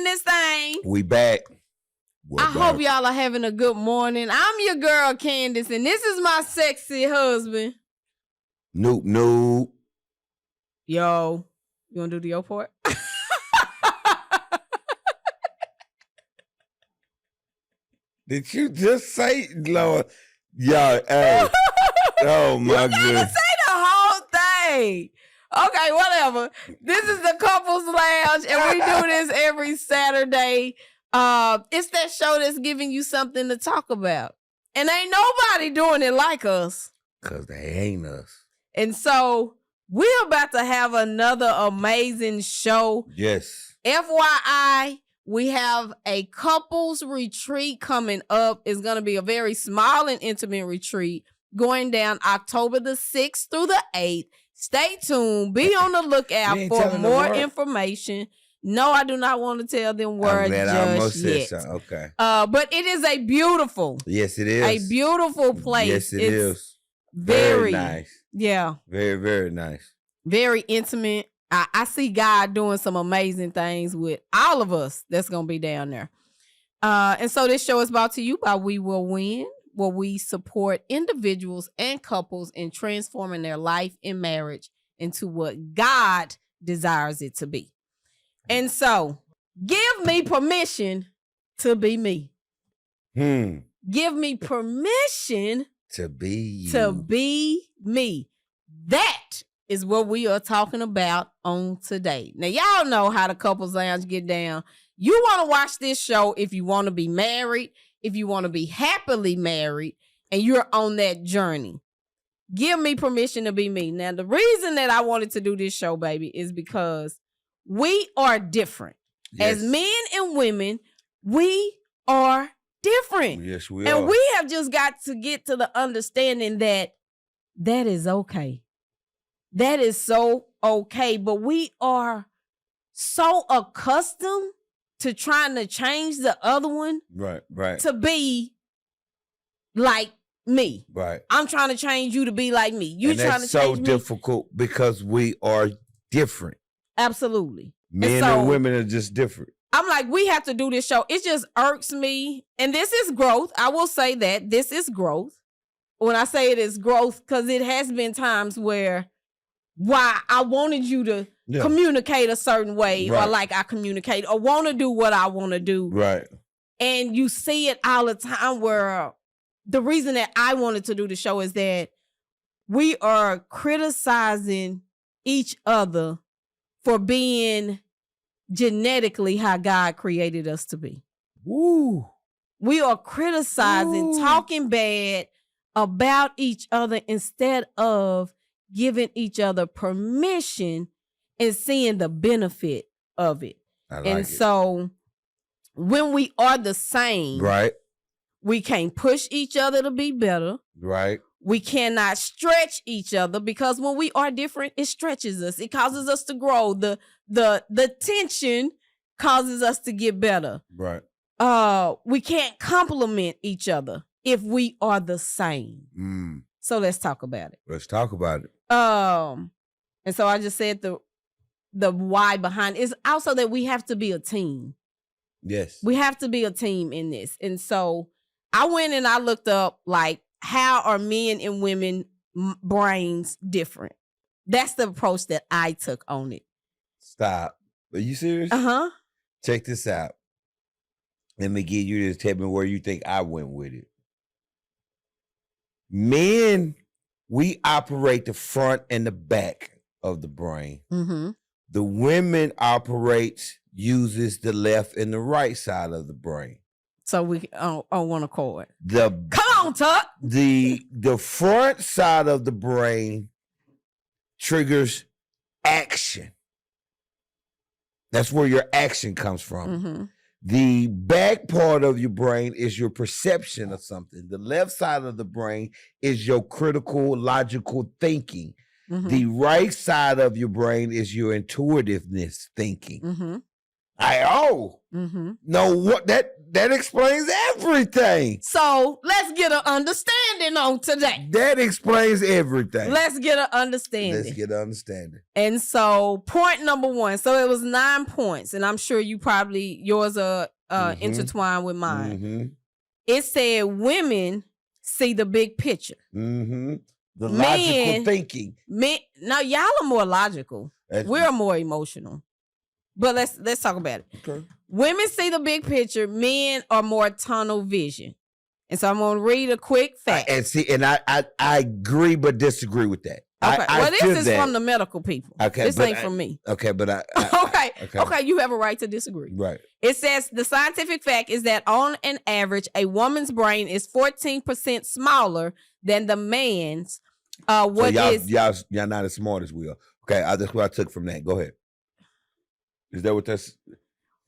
this thing. We back. I hope y'all are having a good morning. I'm your girl, Candace, and this is my sexy husband. Nope. Yo, you want to do the yo part? Did you just say, Lord? Yo, hey. Oh, my goodness. You gotta say the whole thing. Okay, whatever. This is the Couples Lounge, and we do this every Saturday. It's that show that's giving you something to talk about. And ain't nobody doing it like us. Because they ain't us. And so we're about to have another amazing show. Yes. FYI, we have a couples retreat coming up. It's going to be a very small and intimate retreat going down October the 6th through the 8th. Stay tuned. Be on the lookout for more information. No, I do not want to tell them where just yet. So. Okay. But it is a beautiful. Yes, it is. A beautiful place. Yes, it is. Very nice. Yeah. Very, very nice. Very intimate. I see God doing some amazing things with all of us that's going to be down there. And so this show is brought to you by We Will Win, where we support individuals and couples in transforming their life and marriage into what God desires it to be. And so, give me permission to be me. Give me permission to be you. To be me. That is what we are talking about on today. Now, y'all know how the Couples Lounge get down. You want to watch this show if you want to be married, if you want to be happily married, and you're on that journey. Give me permission to be me. Now, the reason that I wanted to do this show, baby, is because we are different. Yes. As men and women, we are different. Yes, we are. And we have just got to get to the understanding that that is okay. That is so okay. But we are so accustomed to trying to change the other one. Right. To be like me. Right. I'm trying to change you to be like me. You and trying that's to change so difficult because we are different. Absolutely. Men and women are just different. I'm like, we have to do this show. It just irks me. And this is growth. I will say that this is growth. When I say it is growth, because it has been times where why I wanted you to communicate a certain way, or like I communicate, or want to do what I want to do. Right. And you see it all the time where the reason that I wanted to do the show is that we are criticizing each other for being genetically how God created us to be. Woo. We are criticizing, talking bad about each other instead of giving each other permission and seeing the benefit of it. So when we are the same, right, we can't push each other to be better. Right. We cannot stretch each other because when we are different, it stretches us. It causes us to grow. The tension causes us to get better. Right. We can't compliment each other if we are the same. So let's talk about it. Let's talk about it. And so I just said the why behind it is also that we have to be a team. Yes. We have to be a team in this. And so I went and I looked up like how are men and women brains different? That's the approach that I took on it. Stop. Are you serious? Uh-huh. Check this out. Let me give you this. Tell me where you think I went with it. Men, we operate the front and the back of the brain. Mm-hmm. The women uses the left and the right side of the brain. So we on one accord. Come on, Tuck. The front side of the brain triggers action. That's where your action comes from. Mm-hmm. The back part of your brain is your perception of something. The left side of the brain is your critical, logical thinking. Mm-hmm. The right side of your brain is your intuitiveness thinking. Mm-hmm. No, what that explains everything. So let's get an understanding on today. That explains everything. Let's get an understanding. And so point number 1. So it was 9 points, and I'm sure you probably yours are intertwined with mine. It said women see the big picture. The logical thinking. Now y'all are more logical. We're more emotional. But let's talk about it. Okay. Women see the big picture. Men are more tunnel vision. And so I'm going to read a quick fact. I agree but disagree with that. Okay. This is from the medical people. Okay. This ain't from me. Okay, but Okay, you have a right to disagree. Right. It says the scientific fact is that on an average, a woman's brain is 14% smaller than the man's. Y'all not as smart as we are. Okay, that's what I took from that. Go ahead. Is that what that's?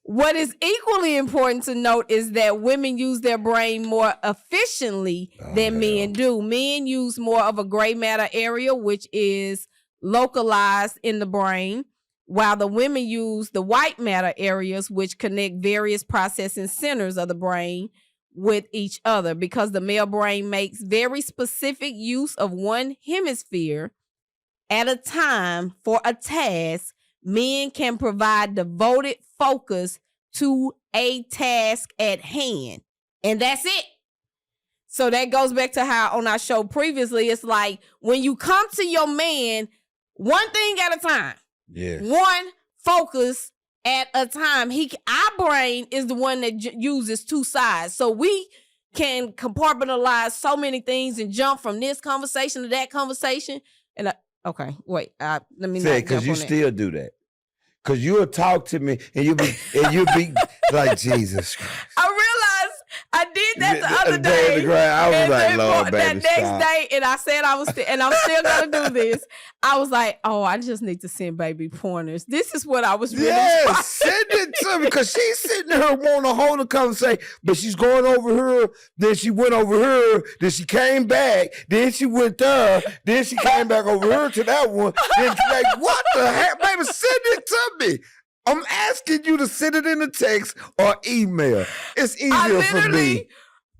What is equally important to note is that women use their brain more efficiently than men do. Men use more of a gray matter area, which is localized in the brain, while the women use the white matter areas, which connect various processing centers of the brain with each other. Because the male brain makes very specific use of one hemisphere at a time for a task, men can provide devoted focus to a task at hand. And that's it. So that goes back to how on our show previously, it's like when you come to your man, one thing at a time. Yeah. One focus at a time. Our brain is the one that uses two sides. So we can compartmentalize so many things and jump from this conversation to that conversation. And okay, wait. Let me say because you still do that. Because you'll talk to me and you'll be like, Jesus Christ. I realized I did that the other day. I was like, Lord, baby, that next day, and I said I was, and I'm still gonna do this. I was like, oh, I just need to send baby pointers. This is what I was really trying. Send it to me because she's sitting there wanting to hold a conversation, but she's going over here. Then she went over here. Then she came back. Then she went there. Then she came back over here to that one. Then like, what the heck, baby? Send it to me. I'm asking you to send it in a text or email. It's easier for me.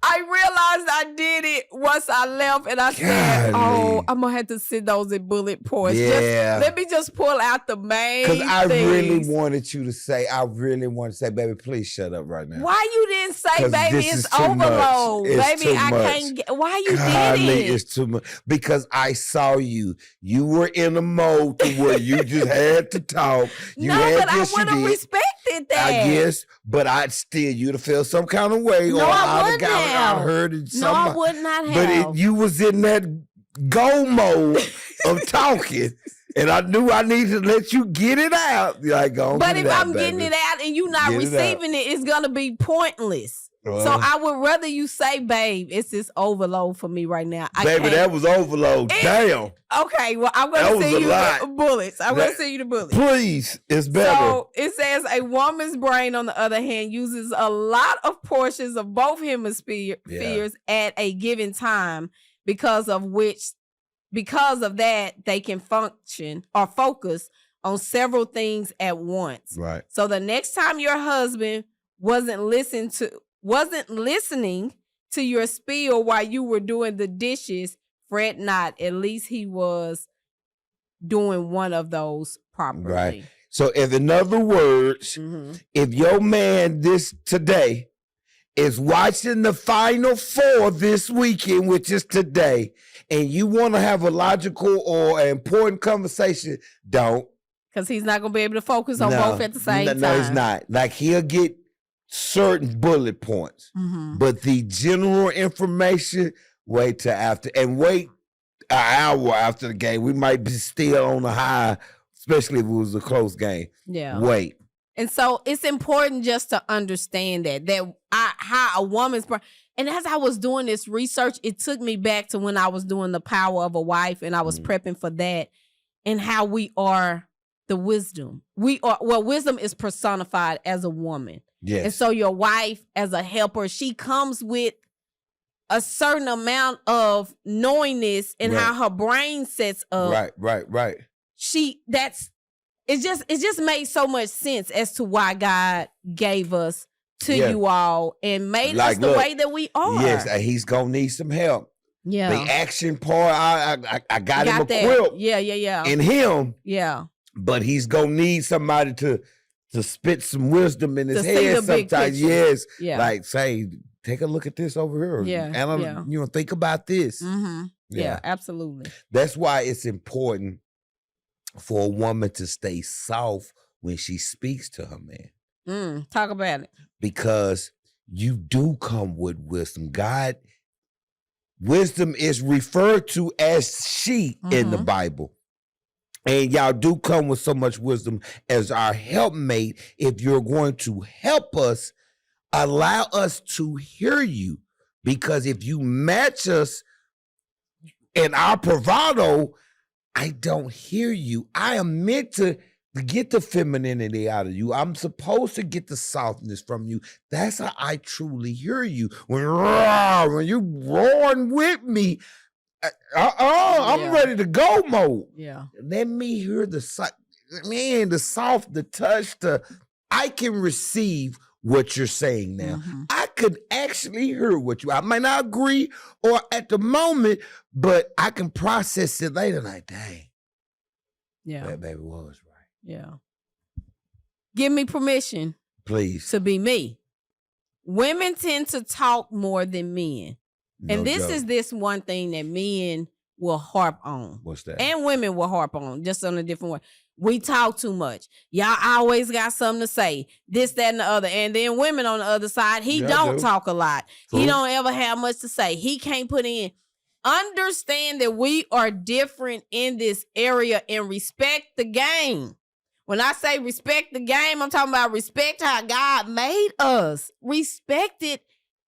I realized I did it once I left, and I said, "Oh, I'm gonna have to send those in bullet points. Yeah. Let me just pull out the main things." Because I really wanted you to say, baby, please shut up right now. Why you didn't say, baby, it's overload? Baby, I can't get, why you did it? It's too much. Because I saw you. You were in a mode to where you just had to talk. But I would have respected that. I guess, but you'd have felt some kind of way. No, I wouldn't have. I heard it. No, I would not have. But you was in that go mode of talking, and I knew I needed to let you get it out. Like, but if I'm getting it out and you not receiving it, it's gonna be pointless. So I would rather you say, babe, it's this overload for me right now. Baby, that was overload. Damn. Okay, well, I'm going to send you the bullets. I'm going to send you the bullets. Please, it's better. So it says a woman's brain, on the other hand, uses a lot of portions of both hemispheres at a given time, because of that, they can function or focus on several things at once. Right. So the next time your husband wasn't listening to your spiel while you were doing the dishes, fret not. At least he was doing one of those properly. Right. So in other words, if your man today is watching the Final Four this weekend, which is today, and you want to have a logical or an important conversation, don't. Because he's not going to be able to focus on both at the same time. No, he's not. Like, he'll get certain bullet points, but the general information, wait till after, and wait an hour after the game. We might be still on the high, especially if it was a close game. Yeah. Wait. And so it's important just to understand how a woman's brain. And as I was doing this research, it took me back to when I was doing The Power of a Wife, and I was prepping for that, and how we are the wisdom. Wisdom is personified as a woman. Yes. And so your wife, as a helper, she comes with a certain amount of knowingness and how her brain sets up. Right. it just made so much sense as to why God gave us to you all and made us the way that we are. Yes, he's gonna need some help. Yeah. The action part, I got him equipped. Yeah. In him. Yeah. But he's gonna need somebody to spit some wisdom in his head sometimes. Yes. Yeah. Like say, take a look at this over here. Yeah. And think about this. Mm-hmm. Yeah, absolutely. That's why it's important for a woman to stay soft when she speaks to her man. Talk about it. Because you do come with wisdom. Wisdom is referred to as she in the Bible. And y'all do come with so much wisdom as our helpmate. If you're going to help us, allow us to hear you. Because if you match us in our bravado, I don't hear you. I am meant to get the femininity out of you. I'm supposed to get the softness from you. That's how I truly hear you. When you roaring with me, I'm ready to go mode. Yeah. Let me hear the soft, the touch, I can receive what you're saying now. I could actually hear I might not agree or at the moment, but I can process it later like, dang. Yeah. That baby was right. Yeah. Give me permission. Please. To be me. Women tend to talk more than men. And this is this one thing that men will harp on. What's that? And women will harp on, just on a different way. We talk too much. Y'all always got something to say. This, that, and the other. And then women on the other side, he don't talk a lot. True. He don't ever have much to say. He can't put in. Understand that we are different in this area and respect the game. When I say respect the game, I'm talking about respect how God made us. Respect it.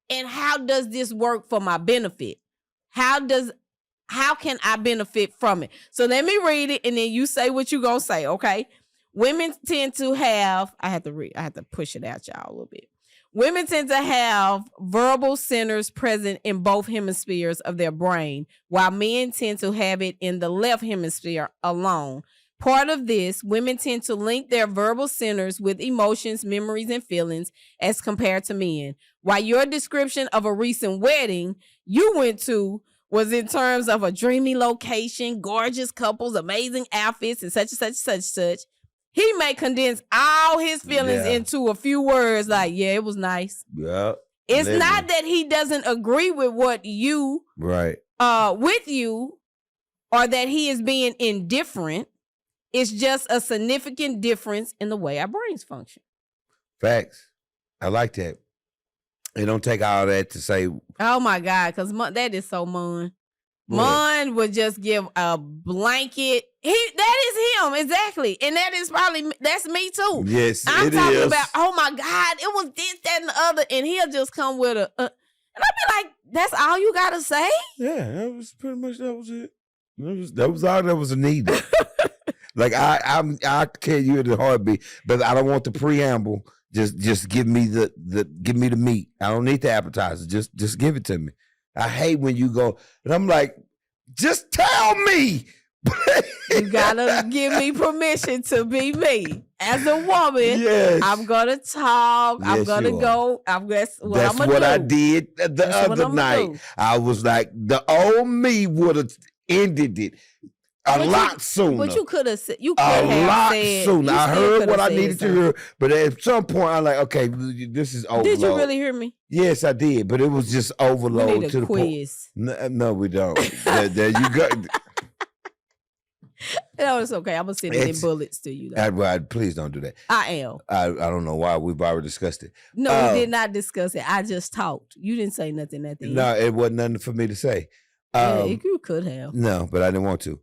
And how does this work for my benefit? How can I benefit from it? So let me read it and then you say what you gonna say, okay? Women tend to have, I have to push it out y'all a little bit. Women tend to have verbal centers present in both hemispheres of their brain, while men tend to have it in the left hemisphere alone. Part of this, women tend to link their verbal centers with emotions, memories, and feelings as compared to men. While your description of a recent wedding you went to was in terms of a dreamy location, gorgeous couples, amazing outfits, and such and such and such and such, he may condense all his feelings into a few words like, yeah, it was nice. Yeah. It's not that he doesn't agree with what you, with you, or that he is being indifferent. It's just a significant difference in the way our brains function. Facts. I like that. It don't take all that to say. Oh my God, because that is so Mon. Mon would just give a blanket. That is him, exactly. And that's me too. Yes, I'm talking about, oh my God, it was this, that, and the other. And he'll just come with and I'll be like, that's all you got to say? Yeah, that was pretty much, that was it. That was all that was needed. Like I tell you in the heartbeat, but I don't want the preamble. Just give me the meat. I don't need the appetizer. Just give it to me. I hate when you go and I'm like, just tell me. You gotta give me permission to be me. As a woman, I'm gonna talk. I'm gonna go. That's what I did the other night. I was like, the old me would have ended it. A lot sooner. But you could have said, a lot sooner. I heard what I needed to hear, but at some point I'm like, okay, this is overload. Did you really hear me? Yes, I did, but it was just overload. We need a quiz. No, we don't. there you go. No, it's okay. I'm gonna send it in bullets to you. Please don't do that. I am. I don't know why. We've already discussed it. No, we did not discuss it. I just talked. You didn't say nothing at the end. No, it wasn't nothing for me to say. You could have. No, but I didn't want to.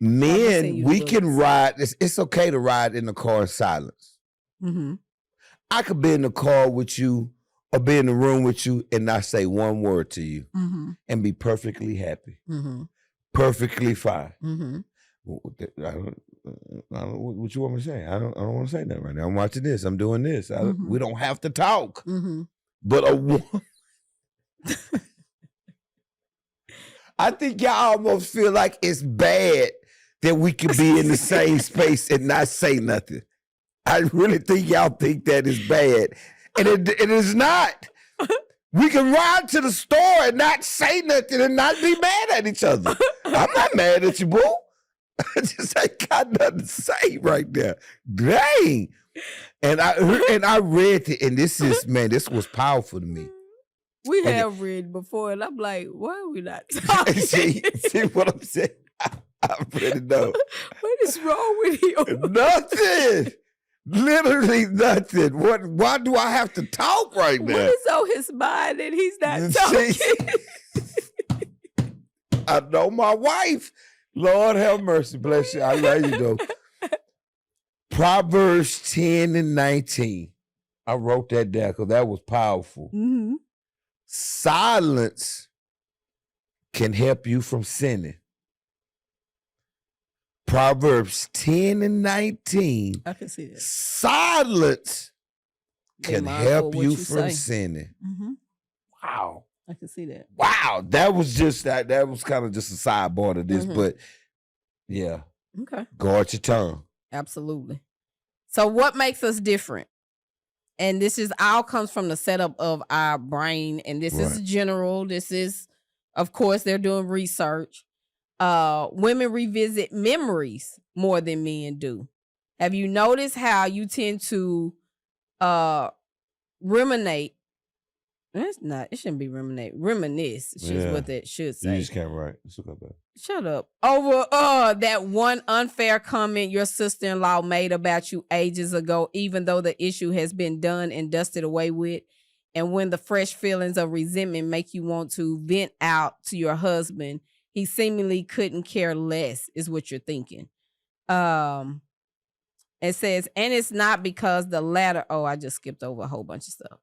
Men, we can ride. It's okay to ride in the car in silence. Mm-hmm. I could be in the car with you or be in the room with you and not say one word to you and be perfectly happy, perfectly fine. I don't, what you want me to say? I don't want to say that right now. I'm watching this. I'm doing this. We don't have to talk. But a woman, I think y'all almost feel like it's bad that we can be in the same space and not say nothing. I really think y'all think that is bad. And it is not. We can ride to the store and not say nothing and not be mad at each other. I'm not mad at you, boo. I just ain't got nothing to say right there. Dang. And I read it, and this was powerful to me. We have read before, and I'm like, why are we not talking? see what I'm saying? I really know. What is wrong with you? Nothing. Literally nothing. Why do I have to talk right now? What is on his mind and he's not talking? I know my wife. Lord have mercy. Bless you. I love you though. Proverbs 10 and 19. I wrote that down because that was powerful. Mm-hmm. Silence can help you from sinning. Proverbs 10 and 19. I can see that. Silence can help you from sinning. Mm-hmm. Wow. I can see that. Wow. That was just that was kind of just a sidebar to this, but yeah. Okay. Guard your tongue. Absolutely. So what makes us different? And this is all comes from the setup of our brain. And this is general. This is, of course, they're doing research. Women revisit memories more than men do. Have you noticed how you tend to ruminate? It shouldn't be ruminate. Reminisce is what that should say. You just can't write. It's okay, babe. Shut up. Over that one unfair comment your sister-in-law made about you ages ago, even though the issue has been done and dusted away with. And when the fresh feelings of resentment make you want to vent out to your husband, he seemingly couldn't care less, is what you're thinking. It says, and it's not because the latter. Oh, I just skipped over a whole bunch of stuff.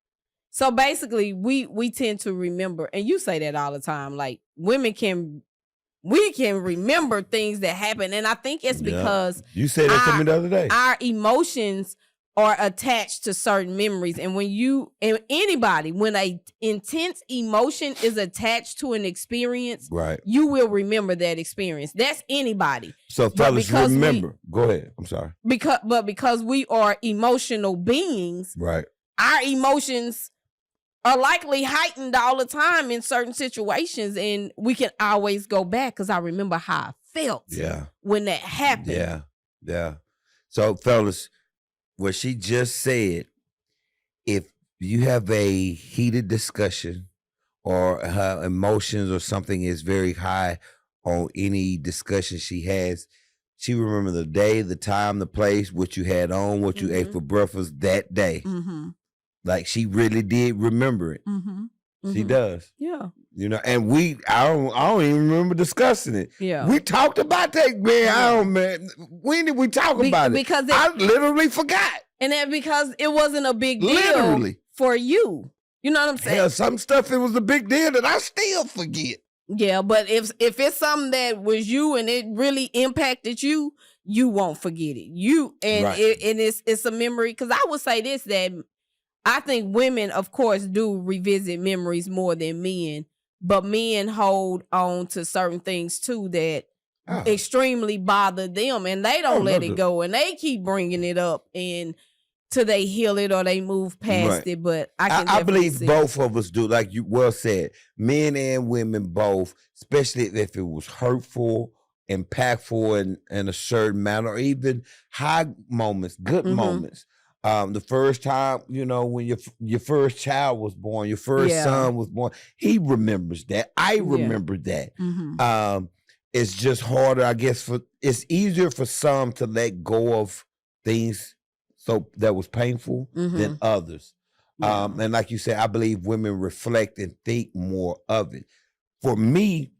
So basically, we tend to remember, and you say that all the time, like we can remember things that happen. And I think it's because you said that to me the other day. Our emotions are attached to certain memories. And when an intense emotion is attached to an experience, you will remember that experience. That's anybody. So fellas, remember. Go ahead. I'm sorry. Because we are emotional beings, our emotions are likely heightened all the time in certain situations, and we can always go back because I remember how I felt when that happened. Yeah. So fellas, what she just said, if you have a heated discussion or her emotions or something is very high on any discussion she has, she remember the day, the time, the place, what you had on, what you ate for breakfast that day. Mm-hmm. Like she really did remember it. Mm-hmm. She does. Yeah. You know, and I don't even remember discussing it. Yeah. We talked about that, man. When did we talk about it? Because I literally forgot. And that because it wasn't a big deal for you. You know what I'm saying? Yeah, some stuff it was a big deal that I still forget. Yeah, but if it's something that was you and it really impacted you, you won't forget it. It's a memory. Because I would say this, that I think women, of course, do revisit memories more than men, but men hold on to certain things too that extremely bother them, and they don't let it go, and they keep bringing it up and till they heal it or they move past it. But I believe both of us do, like you well said, men and women both, especially if it was hurtful, impactful in a certain manner, or even high moments, good moments. The first time, when your first child was born, your first son was born, he remembers that. I remember that. Mm-hmm. It's just harder, I guess. It's easier for some to let go of things that was painful than others. Yeah. And like you said, I believe women reflect and think more of it. For me,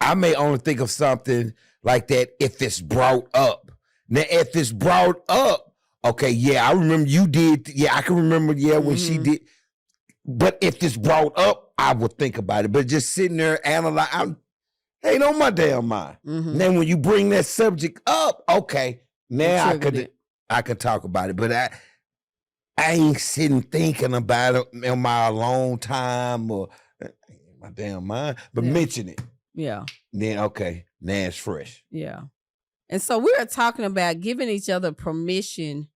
I may only think of something like that if it's brought up. Now, if it's brought up, okay, yeah, I remember you did. Yeah, I can remember, when she did. But if it's brought up, I would think about it. But just sitting there analyzing, ain't on my damn mind. Mm-hmm. Then when you bring that subject up, okay, now I could talk about it. But I ain't sitting thinking about it in my alone time or my damn mind. But mention it. Yeah. Then, okay, now it's fresh. Yeah. And so we are talking about giving each other permission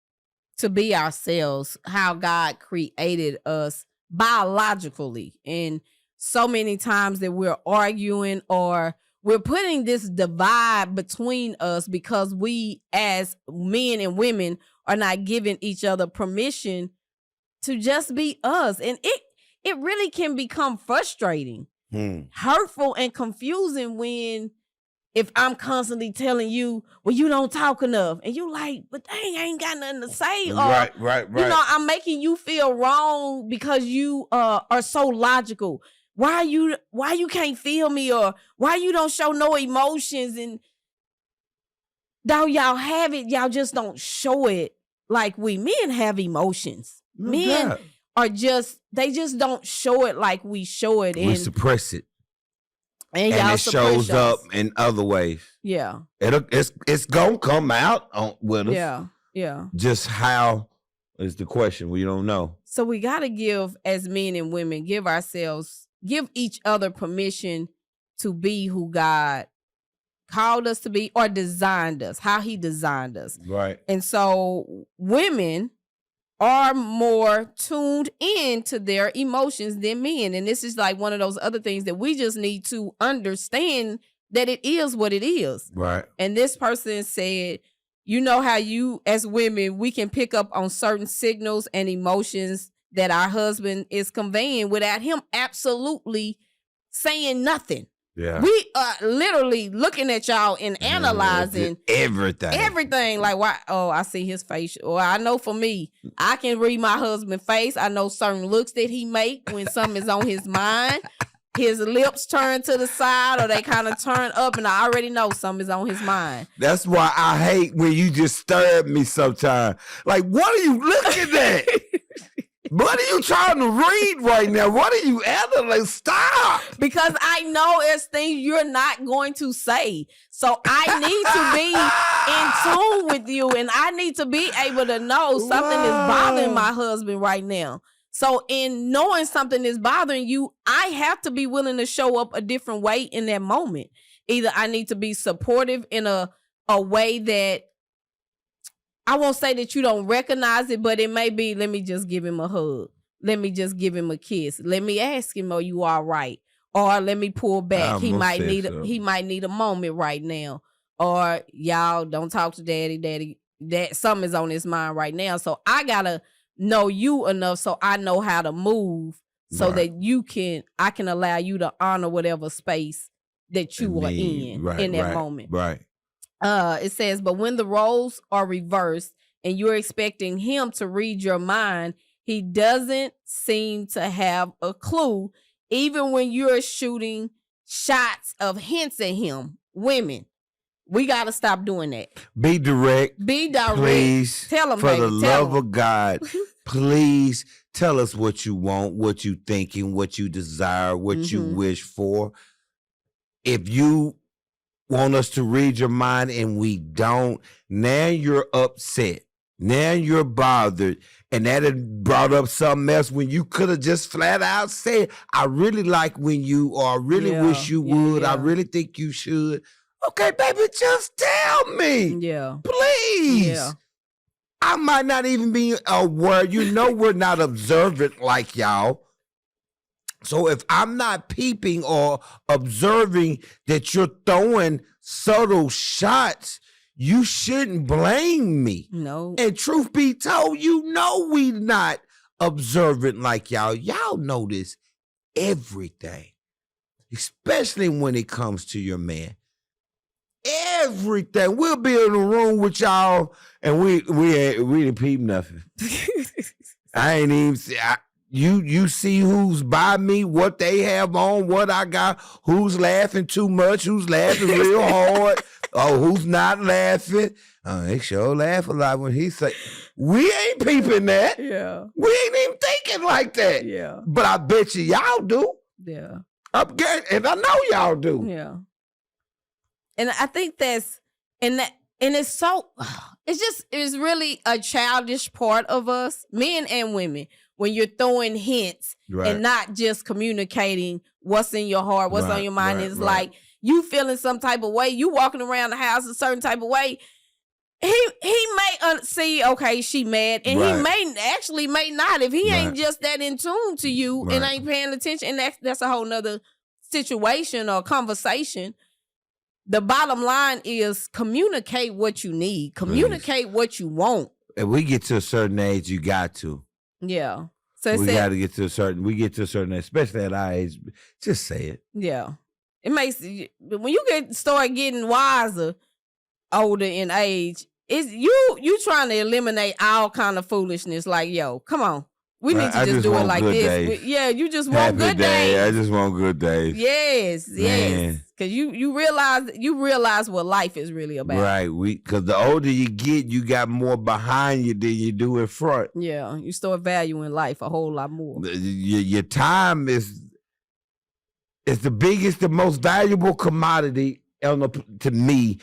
to be ourselves, how God created us biologically. And so many times that we're arguing or we're putting this divide between us because we as men and women are not giving each other permission to just be us. And it really can become frustrating, hurtful, and confusing when if I'm constantly telling you, well, you don't talk enough. And you like, but dang, I ain't got nothing to say. Or, right. You know, I'm making you feel wrong because you are so logical. Why you can't feel me, or why you don't show no emotions? And though y'all have it, y'all just don't show it like we. Men have emotions. Men are they just don't show it like we show it. We suppress it. And y'all it shows up in other ways. Yeah. It's gonna come out with us. Yeah. Just how is the question? We don't know. So we gotta give, as men and women, give each other permission to be who God called us to be or designed us, how he designed us. Right. And so women are more tuned in to their emotions than men. And this is like one of those other things that we just need to understand, that it is what it is. Right. And this person said, you know how you as women, we can pick up on certain signals and emotions that our husband is conveying without him absolutely saying nothing. Yeah. We are literally looking at y'all and analyzing everything. Like, why? Oh, I see his face. Or I know for me, I can read my husband's face. I know certain looks that he make when something is on his mind. His lips turn to the side or they kind of turn up, and I already know something is on his mind. That's why I hate when you just stare at me sometimes. Like, what are you looking at? What are you trying to read right now? What are you analyzing? Stop. Because I know there's things you're not going to say. So I need to be in tune with you, and I need to be able to know something is bothering my husband right now. So in knowing something is bothering you, I have to be willing to show up a different way in that moment. Either I need to be supportive in a way that I won't say that you don't recognize it, but it may be, let me just give him a hug. Let me just give him a kiss. Let me ask him, are you all right? Or let me pull back. He might need a moment right now. Or y'all don't talk to daddy. That something is on his mind right now. So I gotta know you enough so I know how to move so that I can allow you to honor whatever space that you are in that moment. Right. It says, but when the roles are reversed and you're expecting him to read your mind, he doesn't seem to have a clue, even when you're shooting shots of hints at him. Women, we got to stop doing that. Be direct. Please. Tell him, for the love of God, please tell us what you want, what you thinking, what you desire, what you wish for. If you want us to read your mind and we don't, now you're upset. Now you're bothered. And that had brought up something else when you could have just flat out said, I really like when you, or I really wish you would. I really think you should. Okay, baby, just tell me. Yeah. Please. Yeah. I might not even be aware. You know we're not observant like y'all. So if I'm not peeping or observing that you're throwing subtle shots, you shouldn't blame me. No. And truth be told, you know we not observant like y'all. Y'all notice everything, especially when it comes to your man. Everything. We'll be in a room with y'all and we didn't peep nothing. I ain't even see. You see who's by me, what they have on, what I got, who's laughing too much, who's laughing real hard, who's not laughing. They sure laugh a lot when he say, we ain't peeping that. Yeah. We ain't even thinking like that. Yeah. But I bet you y'all do. Yeah. And I know y'all do. Yeah. And I think it's really a childish part of us, men and women, when you're throwing hints and not just communicating what's in your heart, what's on your mind. It's like you feeling some type of way, you walking around the house a certain type of way, he may see, okay, she mad, and he may not if he ain't just that in tune to you and ain't paying attention, and that's a whole nother situation or conversation. The bottom line is communicate what you need, communicate what you want. And we get to a certain age, you got to. Yeah. So we got to get to a certain age, especially at our age. Just say it. Yeah. It makes, when you start getting wiser, older in age, it's you trying to eliminate all kind of foolishness. Like, yo, come on. We need to just do it like this. Yeah, you just want good days. I just want good days. Yes. Because you realize what life is really about. Right. Because the older you get, you got more behind you than you do in front. Yeah. You start valuing life a whole lot more. Your time is the biggest, the most valuable commodity to me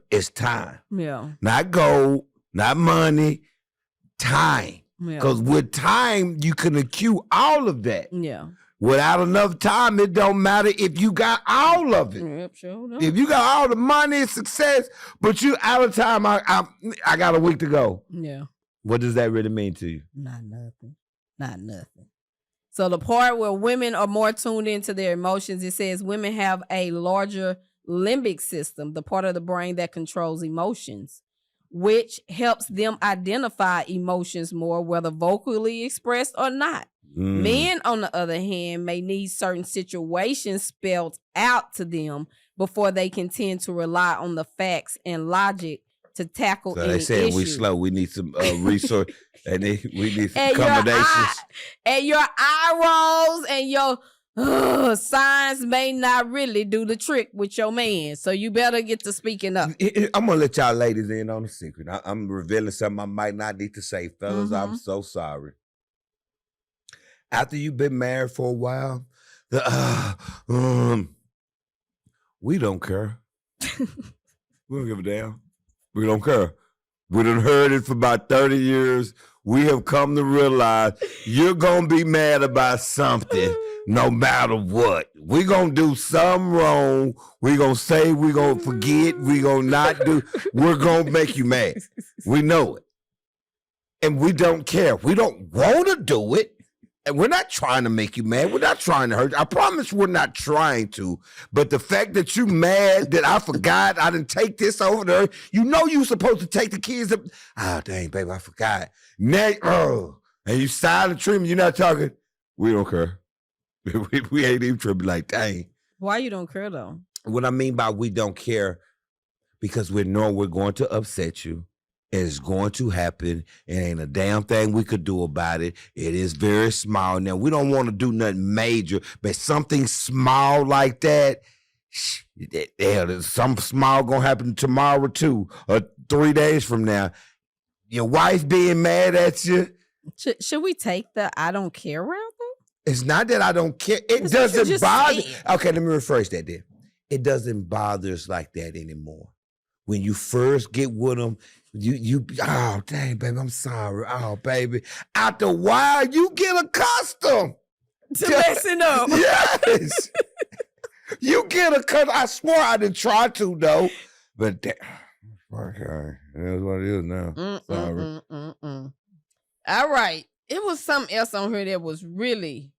is time. Yeah. Not gold, not money, time. Because with time, you can accrue all of that. Yeah. Without enough time, it don't matter if you got all of it. Yep, sure don't. If you got all the money and success, but you out of time, I got a week to go. Yeah. What does that really mean to you? Not nothing. So the part where women are more tuned into their emotions, it says women have a larger limbic system, the part of the brain that controls emotions, which helps them identify emotions more, whether vocally expressed or not. Men, on the other hand, may need certain situations spelled out to them before they can tend to rely on the facts and logic to tackle any issue. So they said we slow. We need some resource, and we need some accommodations. And your eye rolls and your signs may not really do the trick with your man. So you better get to speaking up. I'm going to let y'all ladies in on a secret. I'm revealing something I might not need to say. Fellas, I'm so sorry. After you've been married for a while, we don't care. We don't give a damn. We don't care. We done heard it for about 30 years. We have come to realize you're going to be mad about something no matter what. We're going to do something wrong. We're going to say we're going to forget. We're going to not do. We're going to make you mad. We know it. And we don't care. We don't want to do it. And we're not trying to make you mad. We're not trying to hurt you. I promise we're not trying to. But the fact that you mad that I forgot I didn't take this over there, you know you supposed to take the kids up. Oh, dang, baby, I forgot. Now, and you silent treatment, you're not talking. We don't care. We ain't even tripping like, dang. Why you don't care, though? What I mean by we don't care, because we know we're going to upset you. It's going to happen. It ain't a damn thing we could do about it. It is very small. Now, we don't want to do nothing major, but something small like that, some small going to happen tomorrow too, or 3 days from now. Your wife being mad at you. Should we take the I don't care route, though? It's not that I don't care. It doesn't bother. Okay, let me rephrase that then. It doesn't bother us like that anymore. When you first get with them, you oh, dang, baby, I'm sorry. Oh, baby. After a while, you get accustomed to messing up. Yes. You get accustomed. I swore I didn't try to, though. But okay, that's what it is now. Sorry. All right. It was something else on here that was really,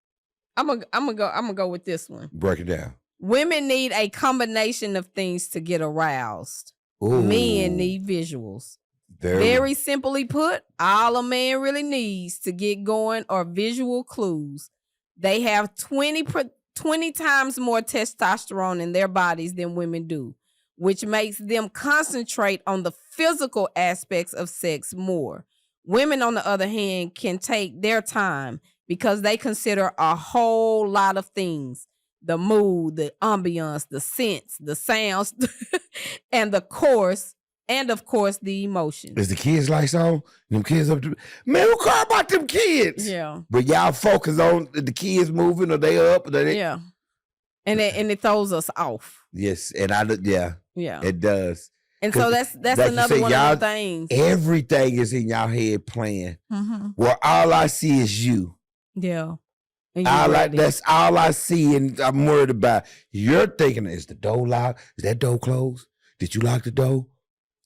I'm gonna go with this one. Break it down. Women need a combination of things to get aroused. Ooh. Men need visuals. Very simply put, all a man really needs to get going are visual clues. They have 20 times more testosterone in their bodies than women do, which makes them concentrate on the physical aspects of sex more. Women, on the other hand, can take their time because they consider a whole lot of things. The mood, the ambiance, the scents, the sounds, and of course, the emotions. Is the kids lights on? Them kids up to man, who care about them kids? Yeah. But y'all focus on the kids moving, or they up, or they yeah. And it throws us off. Yes, and yeah, it does. And so that's another one of the things. Everything is in y'all head playing. Where all I see is you. Yeah. And you ready. That's all I see, and I'm worried about. You're thinking, is the door locked? Is that door closed? Did you lock the door?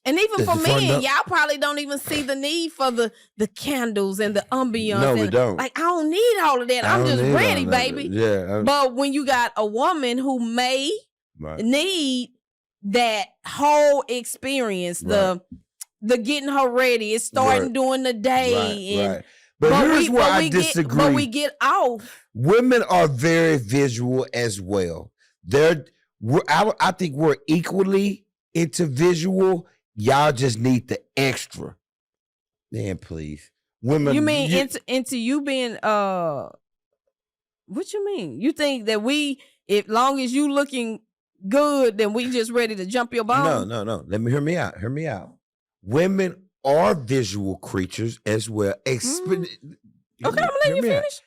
And even Does for the front men, door- y'all probably don't even see the need for the candles and the ambiance. No, we and, don't. Like, I don't need all of that. I I'm don't just need all ready, that. baby. Yeah. But when you got a woman who may Right. need that whole experience, the getting her ready, it's starting Right. during the day. And, Right. But here's where I disagree. But we get off. Women are very visual as well. I think we're equally into visual. Y'all just need the extra. Man, please. Women. You mean into you being what you mean? You think that if long as you looking good, then we just ready to jump your bone? No. Hear me out. Women are visual creatures as well. Okay, I'm gonna let you finish.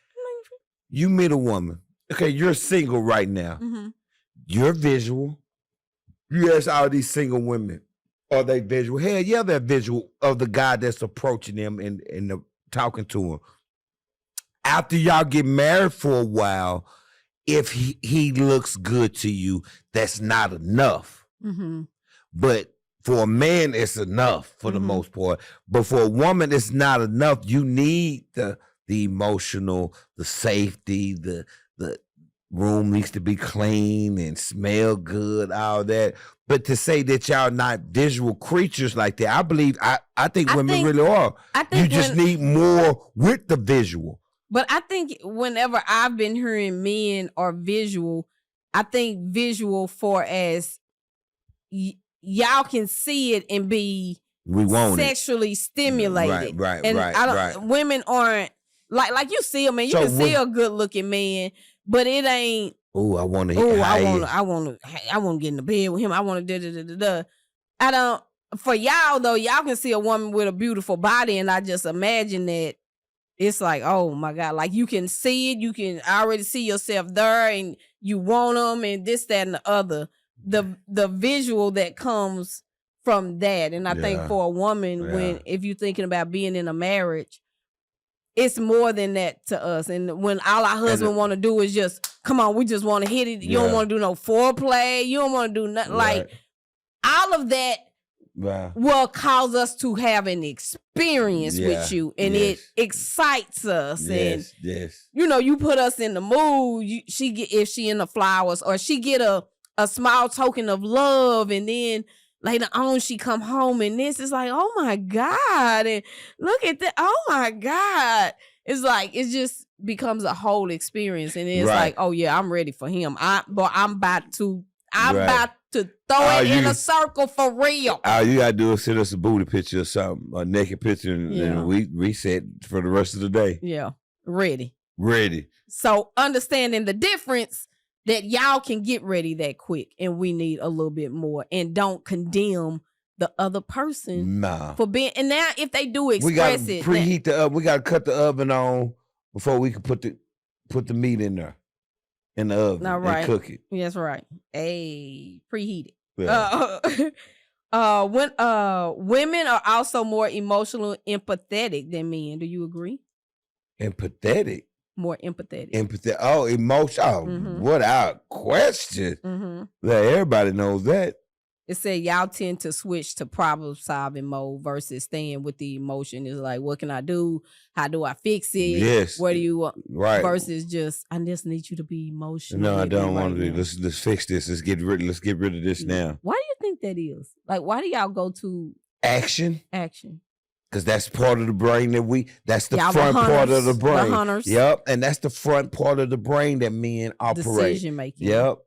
You meet a woman. Okay, you're single right now. Mm-hmm. You're visual. You ask all these single women, are they visual? Hell yeah, they're visual of the guy that's approaching them and talking to him. After y'all get married for a while, if he looks good to you, that's not enough. Mm-hmm. But for a man, it's enough for the most part. But for a woman, it's not enough. You need the emotional, the safety, the room needs to be clean and smell good, all that. But to say that y'all not visual creatures like that, I think women really are. You just need more with the visual. But I think whenever I've been hearing men are visual, I think visual for as y'all can see it and be sexually stimulated. Right. Women aren't like you see them, man. You can see a good looking man, but it ain't. Oh, I want to. I want to get in the bed with him. I want to I don't. For y'all though, y'all can see a woman with a beautiful body, and I just imagine that it's like, oh my God, like you can see it. You can already see yourself there, and you want them, and this, that, and the other. The visual that comes from that, and I think for a woman, if you're thinking about being in a marriage, it's more than that to us. And when all our husband want to do is just, come on, we just want to hit it. You don't want to do no foreplay. You don't want to do nothing. Like, all of that will cause us to have an experience with you. And it excites us. And, you know, you put us in the mood. If she in the flowers, or she get a small token of love, and then later on, she come home and this is like, oh my God. And look at that. Oh my God. It's like, it just becomes a whole experience. And it's like, oh yeah, I'm ready for him. I'm about to throw it in a circle for real. All you gotta do is send us a booty picture or something, a naked picture, and then we reset for the rest of the day. Yeah. Ready. So understanding the difference, that y'all can get ready that quick, and we need a little bit more. And don't condemn the other person for being. And now, if they do express it, preheat the oven. We gotta cut the oven on before we can put the meat in there in the oven and cook it. That's right. Hey, preheat it. Yeah. When women are also more emotional, empathetic than men. Do you agree? Empathetic. More empathetic. Oh, emotional. Without question. Like, everybody knows that. It said y'all tend to switch to problem solving mode versus staying with the emotion. It's like, what can I do? How do I fix it? Yes. What do you want? Right. Versus just, I just need you to be emotional. No, I don't want to do. Let's fix this. Let's get rid of this now. Why do you think that is? Like, why do y'all go to action? Because that's part of the brain that's the front part of the brain. The hunters. Yep. And that's the front part of the brain that men operate. Decision making. Yep.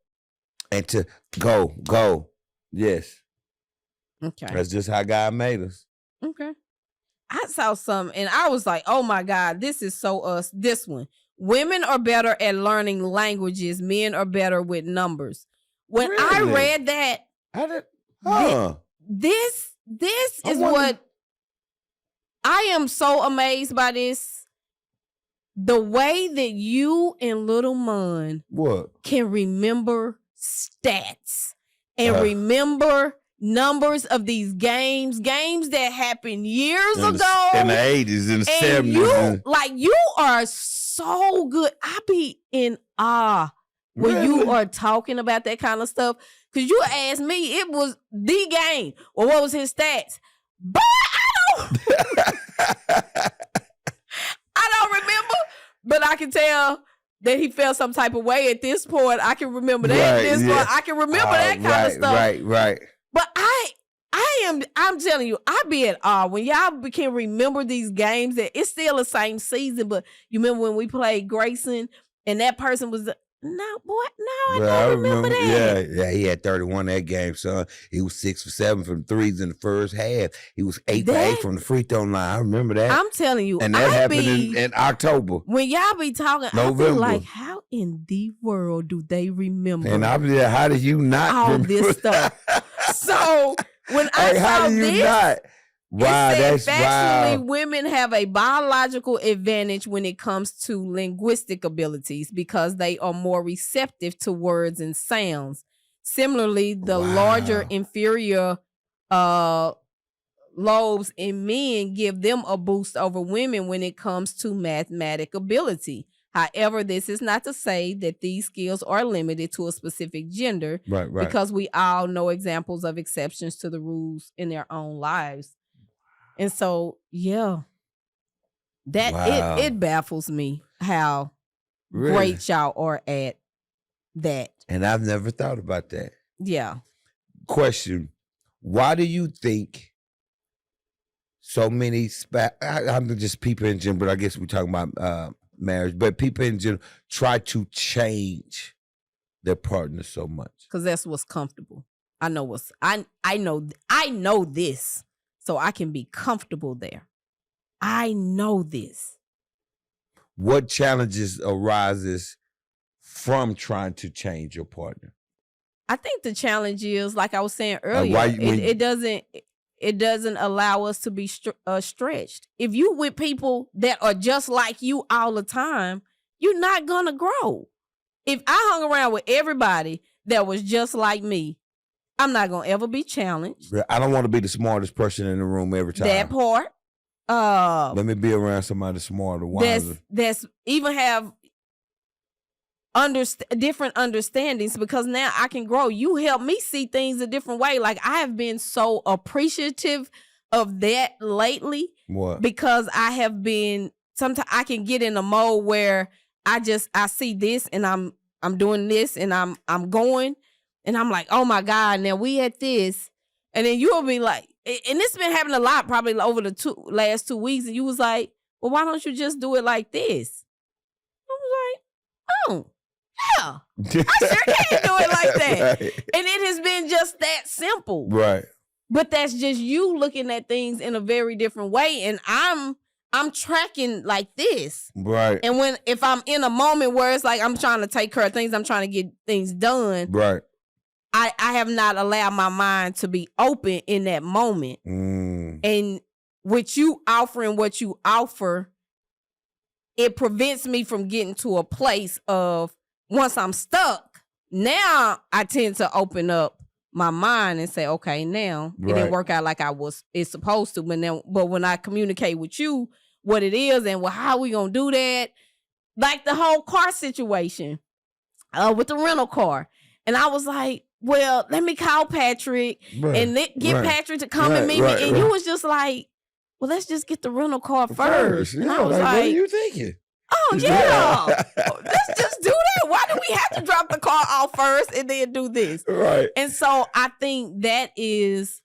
And to go. Yes. Okay. That's just how God made us. Okay. I saw something and I was like, oh my God, this is so us. This one. Women are better at learning languages. Men are better with numbers. When I read that, this is what I am so amazed by this. The way that you and Little Mon can remember stats and remember numbers of these games that happened years ago. In the 80s, in the 70s. You are so so good. I be in awe when you are talking about that kind of stuff. Because you asked me, it was the game. Well, what was his stats? But I don't remember. But I can tell that he felt some type of way at this point. I can remember that. Point. I can remember that kind of stuff. Right. But I'm telling you, I be at awe when y'all can remember these games that it's still the same season. But you remember when we played Grayson and that person was I don't remember that. Yeah, he had 31 that game, son. He was 6 for 7 from threes in the first half. He was 8 for 8 from the free throw line. I remember that. I'm telling you, and that happened in October. When y'all be talking, November. I be like, how in the world do they remember? And I'll be like, how do you not all remember this stuff? So when I saw this. Wow, that's factually, women have a biological advantage when it comes to linguistic abilities because they are more receptive to words and sounds. Similarly, the larger inferior lobes in men give them a boost over women when it comes to mathematic ability. However, this is not to say that these skills are limited to a specific gender, right. Because we all know examples of exceptions to the rules in their own lives. And so, yeah, that it baffles me how great y'all are at that. And I've never thought about that. Yeah. Question: why do you think so many? I'm just people in general, but I guess we're talking about marriage. But people in general try to change their partner so much because that's what's comfortable. I know I know this. So I can be comfortable there. I know this. What challenges arises from trying to change your partner? I think the challenge is, like I was saying earlier, it doesn't allow us to be stretched. If you with people that are just like you all the time, you're not gonna grow. If I hung around with everybody that was just like me, I'm not gonna ever be challenged. I don't want to be the smartest person in the room every time. That part. Let me be around somebody smarter, wiser. That's even have different understandings because now I can grow. You help me see things a different way. Like I have been so appreciative of that lately. What? Because I have been. Sometimes I can get in a mode where I see this and I'm doing this and I'm going. And I'm like, oh my God, now we at this. And then you'll be like, and it's been happening a lot probably over the last 2 weeks. And you was like, well, why don't you just do it like this? I was like, oh, yeah. I sure can do it like that. Right. And it has been just that simple. Right. But that's just you looking at things in a very different way. And I'm tracking like this. Right. And if I'm in a moment where it's like I'm trying to take care of things, I'm trying to get things done. Right. I have not allowed my mind to be open in that moment. And with you offering what you offer, it prevents me from getting to a place of once I'm stuck, now I tend to open up my mind and say, okay, now it didn't work out like it's supposed to. But when I communicate with you what it is and how we gonna do that, like the whole car situation with the rental car. And I was like, well, let me call Patrick and get Patrick to come and meet me. And you was just like, well, let's just get the rental car first. And I was like, what are you thinking? Oh, yeah. Let's just do that. Why do we have to drop the car off first and then do this? Right. And so I think that is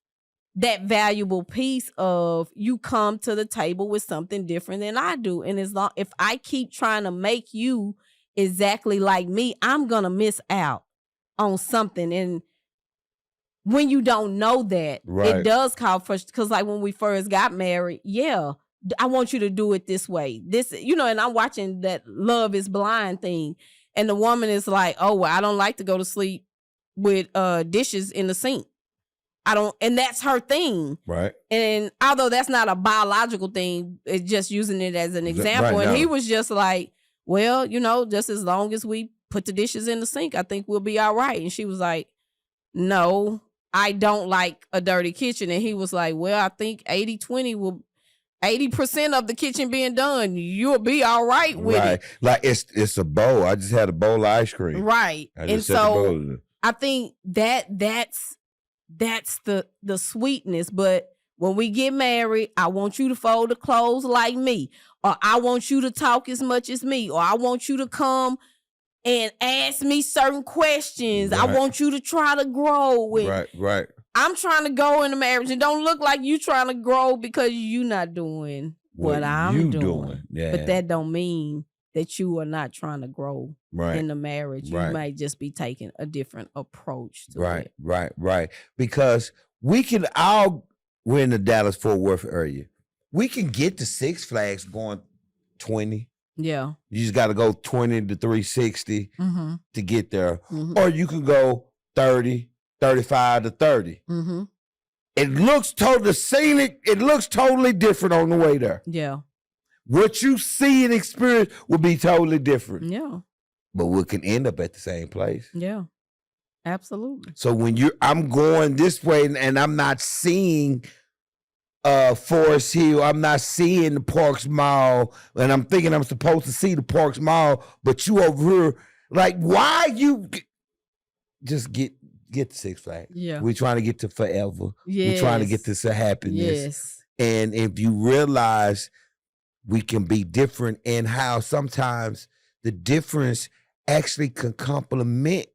that valuable piece of you come to the table with something different than I do. And if I keep trying to make you exactly like me, I'm going to miss out on something. And when you don't know that, it does call for, because like when we first got married, I want you to do it this way. And I'm watching that Love is Blind thing. And the woman is like, oh, well, I don't like to go to sleep with dishes in the sink. And that's her thing. Right. And although that's not a biological thing, it's just using it as an example. And he was just like, well, just as long as we put the dishes in the sink, I think we'll be all right. And she was like, no, I don't like a dirty kitchen. And he was like, well, I think 80-20 will, 80% of the kitchen being done, you'll be all right with it. Like it's a bowl. I just had a bowl of ice cream. Right. And so I think that's the sweetness. But when we get married, I want you to fold the clothes like me, or I want you to talk as much as me, or I want you to come and ask me certain questions. Right. I want you to try to grow. And right. I'm trying to go in the marriage and don't look like you trying to grow because you not doing what I'm doing. Yeah. But that don't mean that you are not trying to grow in the marriage. You might just be taking a different approach to it. Right. Because we're in the Dallas-Fort Worth area. We can get to Six Flags going 20. Yeah. You just got to go 20 to 360 to get there. Or you can go 30, 35 to 30. It looks totally scenic. It looks totally different on the way there. Yeah. What you see and experience will be totally different. Yeah. But we can end up at the same place. Yeah. Absolutely. So when I'm going this way and I'm not seeing Forest Hill, I'm not seeing the Parks Mall, and I'm thinking I'm supposed to see the Parks Mall, but you over here, like, why you just get to Six Flags? Yeah. We're trying to get to forever. Yes. We're trying to get to happiness. Yes. And if you realize we can be different in how sometimes the difference actually can complement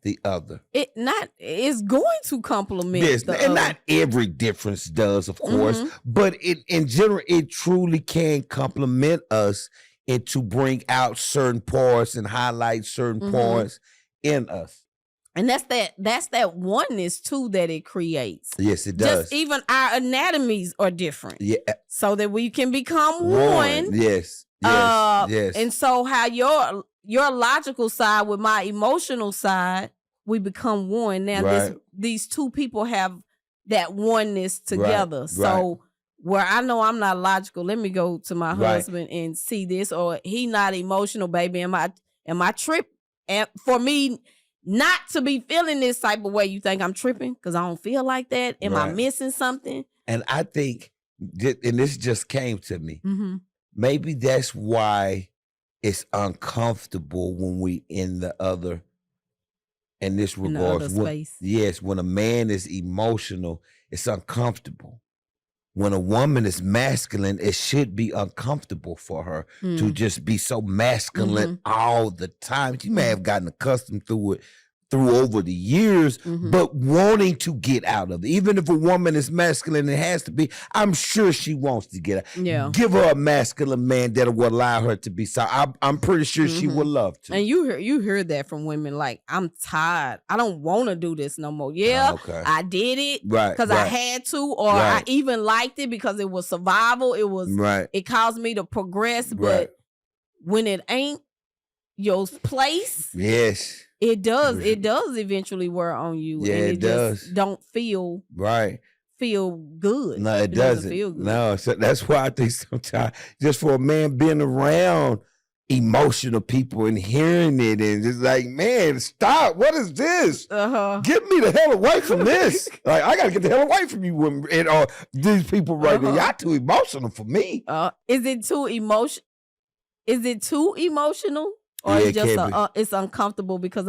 the other. It's going to complement the and other. Not every difference does, of course, but in general, it truly can complement us and to bring out certain parts and highlight certain parts in us. And that's that oneness too that it creates. Yes, it does. Just even our anatomies are different. Yeah. So that we can become one. Yes. Yes. And so how your logical side with my emotional side, we become one. Now these two people have that oneness together. Right. So where I know I'm not logical, let me go to my husband and see this, or he not emotional, baby. Am I tripping? And for me not to be feeling this type of way, you think I'm tripping because I don't feel like that? Am I missing something? And I think, and this just came to me, maybe that's why it's uncomfortable when we in the other, in this regard. Yes, when a man is emotional, it's uncomfortable. When a woman is masculine, it should be uncomfortable for her to just be so masculine all the time. She may have gotten accustomed through over the years, but wanting to get out of it. Even if a woman is masculine, it has to be. I'm sure she wants to get out. Yeah. Give her a masculine man that will allow her to be. So I'm pretty sure she would love to. And you heard that from women, like, I'm tired. I don't want to do this no more. Yeah, I did it because I had to, or I even liked it because it was survival. It was it caused me to progress. But when it ain't your place, yes. It does eventually wear on you. Yeah, and it does. Just don't feel good. No, it doesn't feel good. No, so that's why I think sometimes just for a man being around emotional people and hearing it and just like, man, stop. What is this? Get me the hell away from this. Like, I gotta get the hell away from you women and these people right now. Y'all too emotional for me. Is it too emotional? Or it's just it's uncomfortable because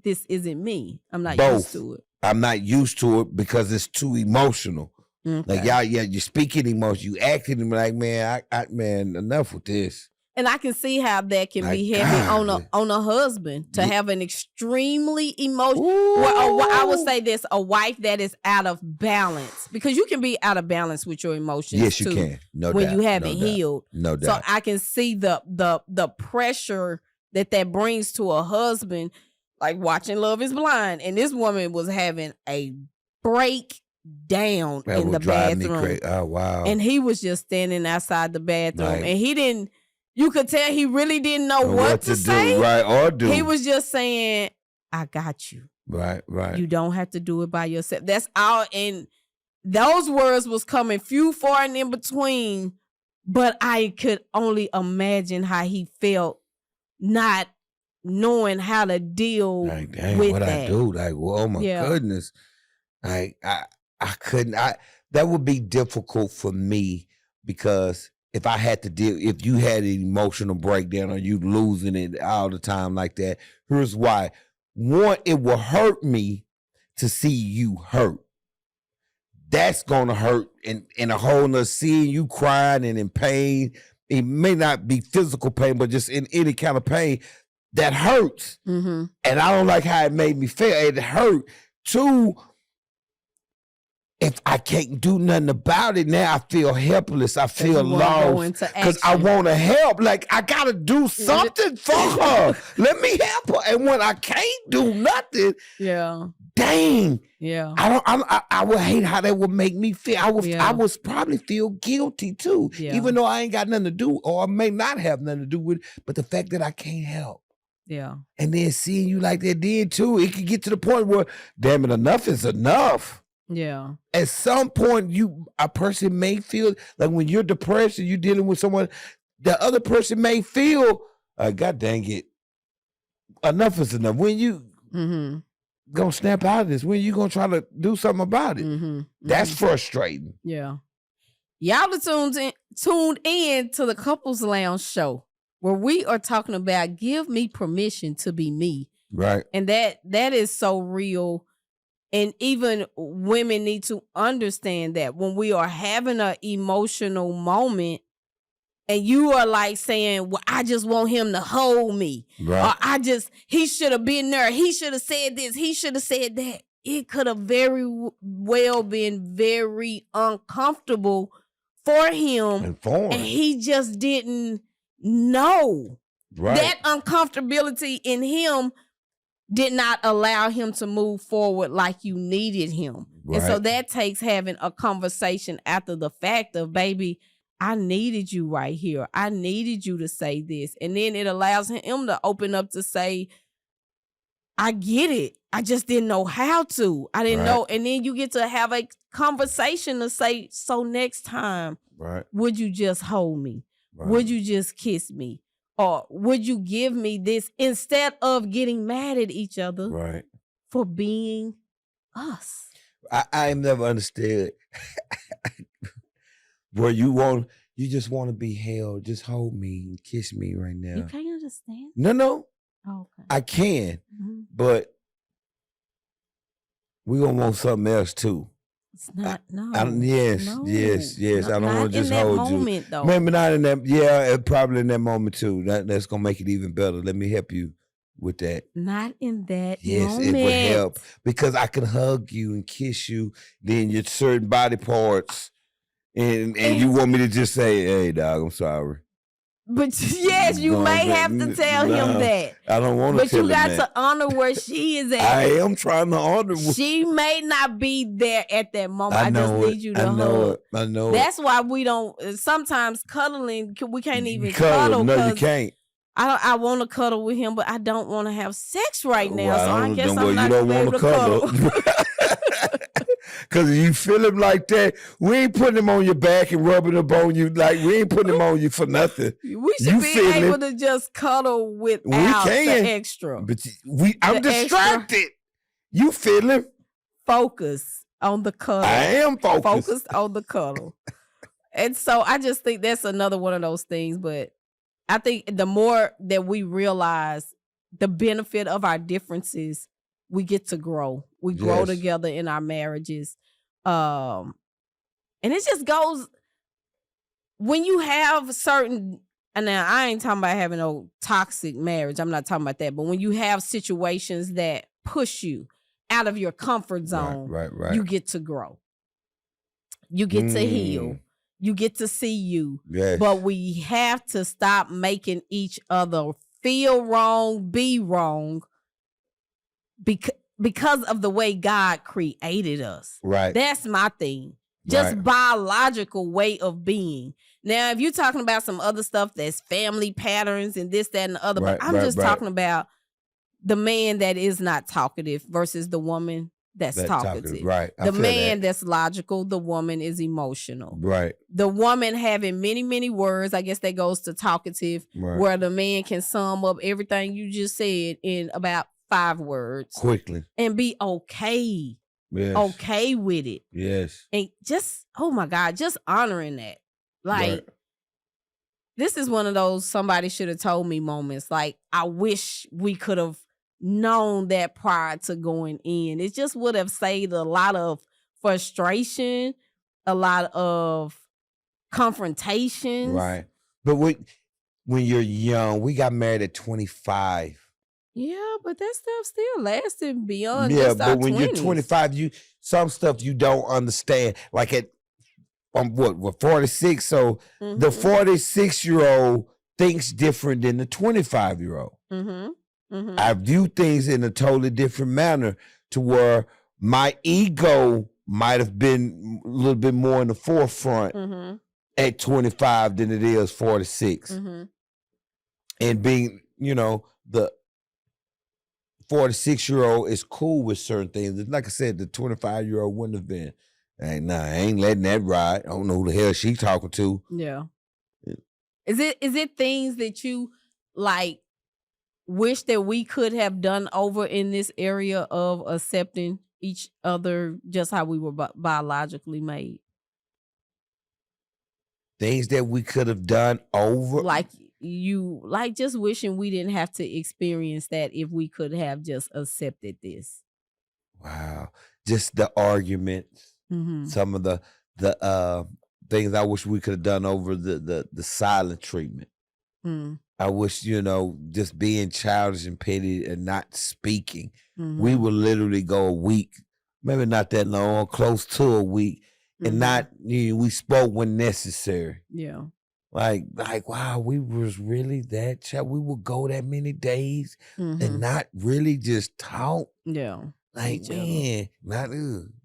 this isn't me. I'm not used to it. I'm not used to it because it's too emotional. Okay. Like you're speaking emotion, you acting like, man, man, enough with this. And I can see how that can be heavy on a husband to have an extremely emotional. Well, I would say this: a wife that is out of balance, because you can be out of balance with your emotions. Yes, you can. No when doubt. You haven't healed. No doubt. So I can see the pressure that brings to a husband, like watching Love Is Blind, and this woman was having a breakdown in the bathroom. Oh wow! And he was just standing outside the bathroom, and he didn't. You could tell he really didn't know what to say, or do. He was just saying, "I got you." Right. You don't have to do it by yourself. That's all. And those words was coming few, far, and in between. But I could only imagine how he felt, not knowing how to deal like, dang, with what that. I do? Like, well, oh my goodness. Like, I couldn't. That would be difficult for me because if you had an emotional breakdown or you losing it all the time like that, here's why. One, it will hurt me to see you hurt. That's gonna hurt in a whole nother, seeing you crying and in pain. It may not be physical pain, but just in any kind of pain, that hurts. Mm-hmm. And I don't like how it made me feel. It hurt. Two, if I can't do nothing about it, now I feel helpless. I feel lost because I want to help. Like, I got to do something for her. Let me help her. And when I can't do nothing, dang. Yeah. I would hate how that would make me feel. I would probably feel guilty too, even though I ain't got nothing to do, or I may not have nothing to do with it. But the fact that I can't help. Yeah. And then seeing you like that then too, it can get to the point where, damn it, enough is enough. Yeah. At some point, a person may feel like when you're depressed and you're dealing with someone, the other person may feel, God dang it, enough is enough. When you gonna snap out of this? When you gonna try to do something about it? That's frustrating. Yeah. Y'all are tuned in to the Couples Lounge show, where we are talking about give me permission to be me. Right. And that is so real. And even women need to understand that when we are having an emotional moment and you are like saying, well, I just want him to hold me. Right. Or he should have been there. He should have said this. He should have said that. It could have very well been very uncomfortable for him. And he just didn't know. Right. That uncomfortability in him did not allow him to move forward like you needed him. Right. And so that takes having a conversation after the fact of, baby, I needed you right here. I needed you to say this. And then it allows him to open up to say, I get it. I just didn't know how to. I didn't know. And then you get to have a conversation to say, so next time, would you just hold me? Would you just kiss me? Or would you give me this, instead of getting mad at each other for being us? I never understood where you just want to be held. Just hold me and kiss me right now. You can't understand? No. Oh, okay. I can, but we gonna want something else too. It's not, yes. I don't want to just hold moment, you. Though. Maybe not in that. Yeah, probably in that moment too. That's gonna make it even better. Let me help you with that. Not in that moment. Yes, it would help because I can hug you and kiss you. Then your certain body parts, and you want me to just say, "Hey, dog, I'm sorry." But yes, you may have to tell him that. I don't want to tell him that. But you got to honor where she is at. I am trying to honor. She may not be there at that moment. I just need you to hug. I know. That's why we don't. Sometimes cuddling, we can't even cuddle. No, you can't. I want to cuddle with him, but I don't want to have sex right now. So I guess I'm not going to able to cuddle. Because you feel him like that, we ain't putting him on your back and rubbing up on you. Like, we ain't putting him on you for nothing. We should be able to just cuddle without the extra. But I'm distracted. Extra. You feel him? Focus on the cuddle. I am focused. Focused on the cuddle. And so I just think that's another one of those things. But I think the more that we realize the benefit of our differences, we get to grow. We grow together in our marriages. And it just goes, when you have certain, and now I ain't talking about having no toxic marriage. I'm not talking about that. But when you have situations that push you out of your comfort zone, right. you get to grow. You get to heal. You get to see you. Yes. But we have to stop making each other feel wrong, be wrong, because of the way God created us. Right. That's my thing. Just biological way of being. Now, if you're talking about some other stuff that's family patterns and this, that, and the other, but I'm just talking about the man that is not talkative versus the woman that's talkative. Right. The man that's logical, the woman is emotional. Right. The woman having many, many words, I guess that goes to talkative, where the man can sum up everything you just said in about 5 words quickly and be okay. Yes. Okay with it. Yes. And just, oh my God, just honoring that. Like, Right. this is one of those somebody should have told me moments. Like, I wish we could have known that prior to going in. It just would have saved a lot of frustration, a lot of confrontations. Right. But when you're young, we got married at 25. Yeah, but that stuff still lasted beyond Yeah, just our but when 20s. you're 25, some stuff you don't understand. Like at what 46. So the 46-year-old thinks different than the 25-year-old. I view things in a totally different manner to where my ego might have been a little bit more in the forefront at 25 than it is 46. And being, the 46-year-old is cool with certain things. Like I said, the 25-year-old wouldn't have been. I ain't letting that ride. I don't know who the hell she talking to. Yeah. Is it things that you like wish that we could have done over in this area of accepting each other just how we were biologically made? Things that we could have done over? Like just wishing we didn't have to experience that if we could have just accepted this. Wow. Just the arguments. Some of the things I wish we could have done over the silent treatment. I wish, just being childish and petty and not speaking. We would literally go a week, maybe not that long, close to a week, and not, we spoke when necessary. Yeah. Like, wow, we was really that child. We would go that many days and not really just talk. Yeah. Like, man, not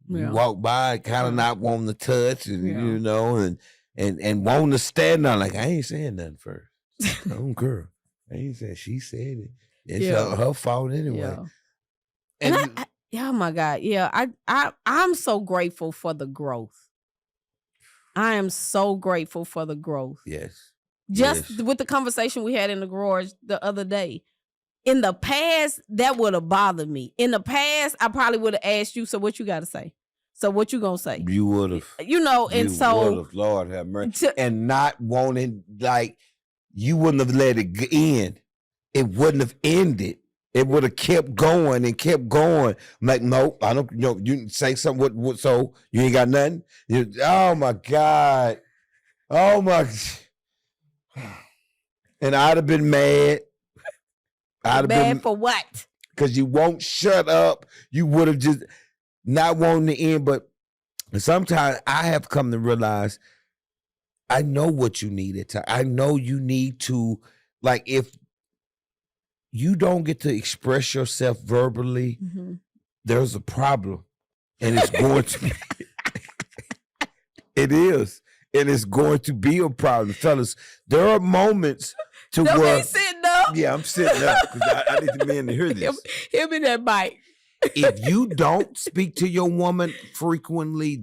Yeah. you walk by, kind of not wanting to touch, and and wanting to stand on. Like, I ain't saying nothing first. I don't care. I ain't saying. She said it. It's her fault anyway. Yeah. And oh my God, yeah. I'm so grateful for the growth. I am so grateful for the growth. Yes. Just with the conversation we had in the garage the other day. In the past, that would have bothered me. In the past, I probably would have asked you, so what you got to say? So what you going to say? You would have. And so. Lord have mercy. And not wanting, like, you wouldn't have let it end. It wouldn't have ended. It would have kept going and kept going. I'm like, no, I don't, you say something, what, so you ain't got nothing? Oh my God. Oh my. And I'd have been mad. Mad for what? Because you won't shut up. You would have just not wanting to end. But sometimes I have come to realize I know what you need at times. I know you need to, like, if you don't get to express yourself verbally, there's a problem. And it's going to be, it is. And it's going to be a problem. Fellas, there are moments to where. Sitting up. Yeah, I'm sitting up because I need the men to hear this. Him in that bike. If you don't speak to your woman frequently,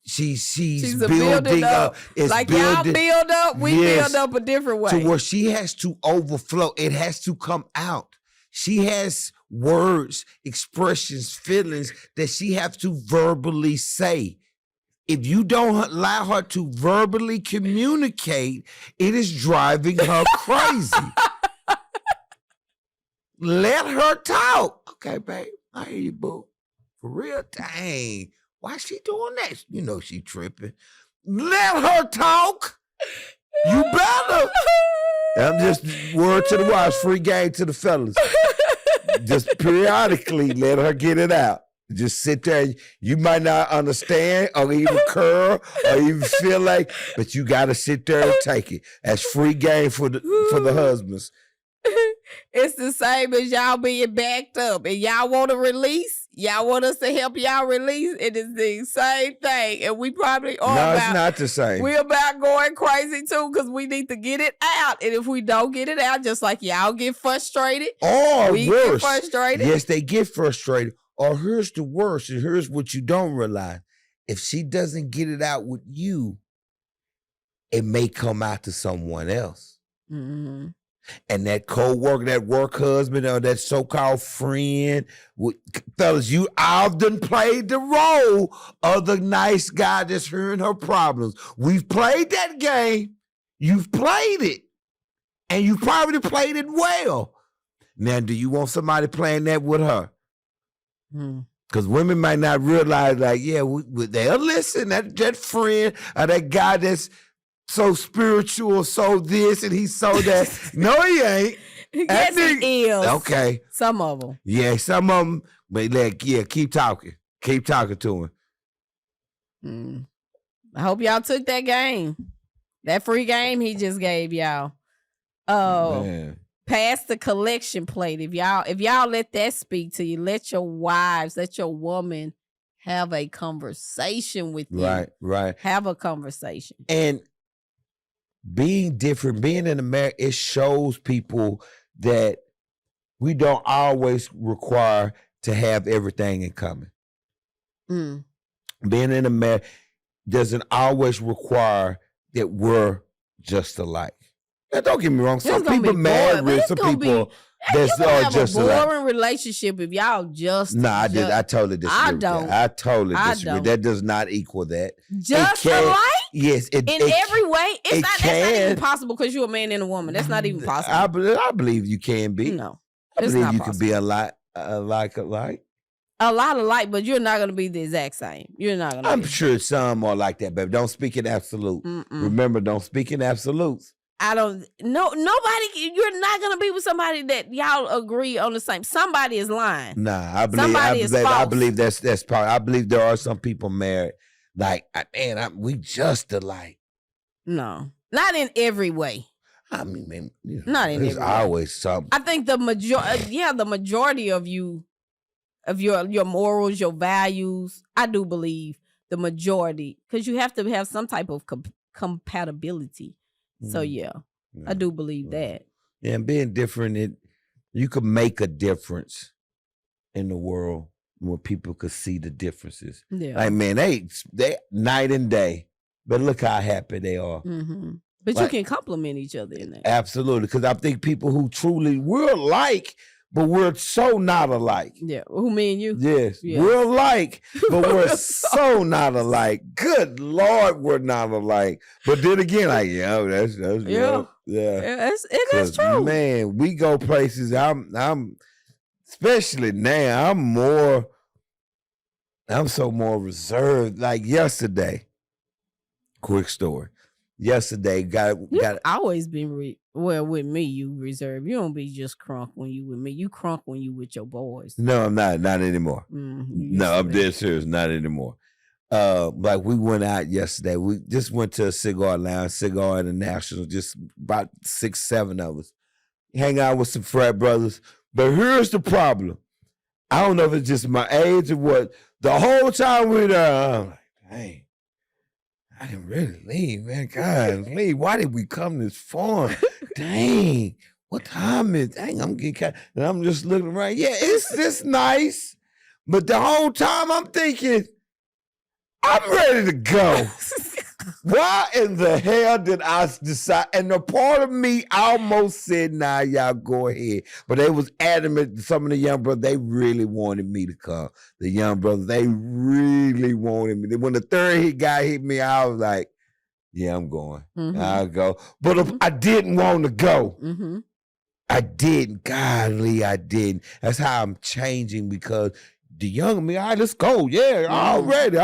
she's building up. Like y'all build up, we build up a different way. To where she has to overflow. It has to come out. She has words, expressions, feelings that she has to verbally say. If you don't allow her to verbally communicate, it is driving her crazy. Let her talk. Okay, babe, I hear you, boo. For real, dang. Why she doing that? She tripping. Let her talk. You better. I'm just word to the wise, free game to the fellas. Just periodically let her get it out. Just sit there. You might not understand or even curl or even feel like, but you got to sit there and take it. That's free game for the husbands. It's the same as y'all being backed up and y'all want to release. Y'all want us to help y'all release. It is the same thing. And we probably are. No, it's not the same. We're about going crazy too because we need to get it out. And if we don't get it out, just like y'all get frustrated. Or we worse. Get frustrated. Yes, they get frustrated. Or here's the worst, and here's what you don't realize. If she doesn't get it out with you, it may come out to someone else. And that co-worker, that work husband, or that so-called friend, fellas, you often played the role of the nice guy that's hearing her problems. We've played that game. You've played it. And you probably played it well. Now, do you want somebody playing that with her? Because women might not realize, like, yeah, they'll listen. That friend or that guy that's so spiritual, so this, and he's so that. No, he ain't. Yes, he is. Okay. Some of them. Yeah, some of them. But, like, yeah, keep talking. Keep talking to him. I hope y'all took that game. That free game he just gave y'all. Oh, man. Pass the collection plate. If y'all let that speak to you, let your wives, let your woman have a conversation with you. Right. Have a conversation. And being different, being in America, it shows people that we don't always require to have everything in common. Being in America doesn't always require that we're just alike. Now, don't get me wrong. Some people married with some people that's all just alike. A boring relationship if y'all just. I totally disagree. I don't. I totally disagree. That does not equal that. Just alike? Yes. In every way? That's not even possible because you're a man and a woman. That's not even possible. I believe you can be. No. I believe you can be alike. A lot alike, but you're not going to be the exact same. You're not going to I'm sure some are like that, baby. Don't speak in absolute. Remember, don't speak in absolutes. Nobody, you're not going to be with somebody that y'all agree on the same. Somebody is lying. Nah, I believe that's part. I believe there are some people married. Like, we just alike. No, not in every way. I mean, not in every way. There's always something. I think the majority of you, of your morals, your values, I do believe the majority, because you have to have some type of compatibility. So I do believe that. Yeah, and being different, you could make a difference in the world where people could see the differences. Yeah, like man, they night and day, but look how happy they are. But like, you can compliment each other in that. Absolutely, because I think people who we're alike, but we're so not alike. Yeah, who, me and you? Yes, we're alike, but we're so not alike. Good Lord, we're not alike. But then again, like, that's that's true. Man, we go places. I'm especially now. I'm so more reserved. Like yesterday, quick story. Yesterday, got always been with me. You reserve. You don't be just crunk when you with me. You crunk when you with your boys. No, I'm not anymore. No, I'm dead serious. Not anymore. Like we went out yesterday. We just went to a cigar lounge, Cigar International. Just about 6-7 of us hang out with some frat brothers. But here's the problem. I don't know if it's just my age or what. The whole time we there, I'm like, dang. I didn't really leave, man. God, leave. Why did we come this far? Dang, what time is? Dang, I'm getting. And I'm just looking around. Yeah, it's this nice, but the whole time I'm thinking, I'm ready to go. Why in the hell did I decide? And the part of me almost said, nah, y'all go ahead. But they was adamant, some of the young brothers, they really wanted me to come. The young brothers, they really wanted me. When the third guy hit me, I was like, yeah, I'm going. I'll go. But I didn't want to go. I didn't. Golly, I didn't. That's how I'm changing because the young me, all right, let's go. Yeah, already.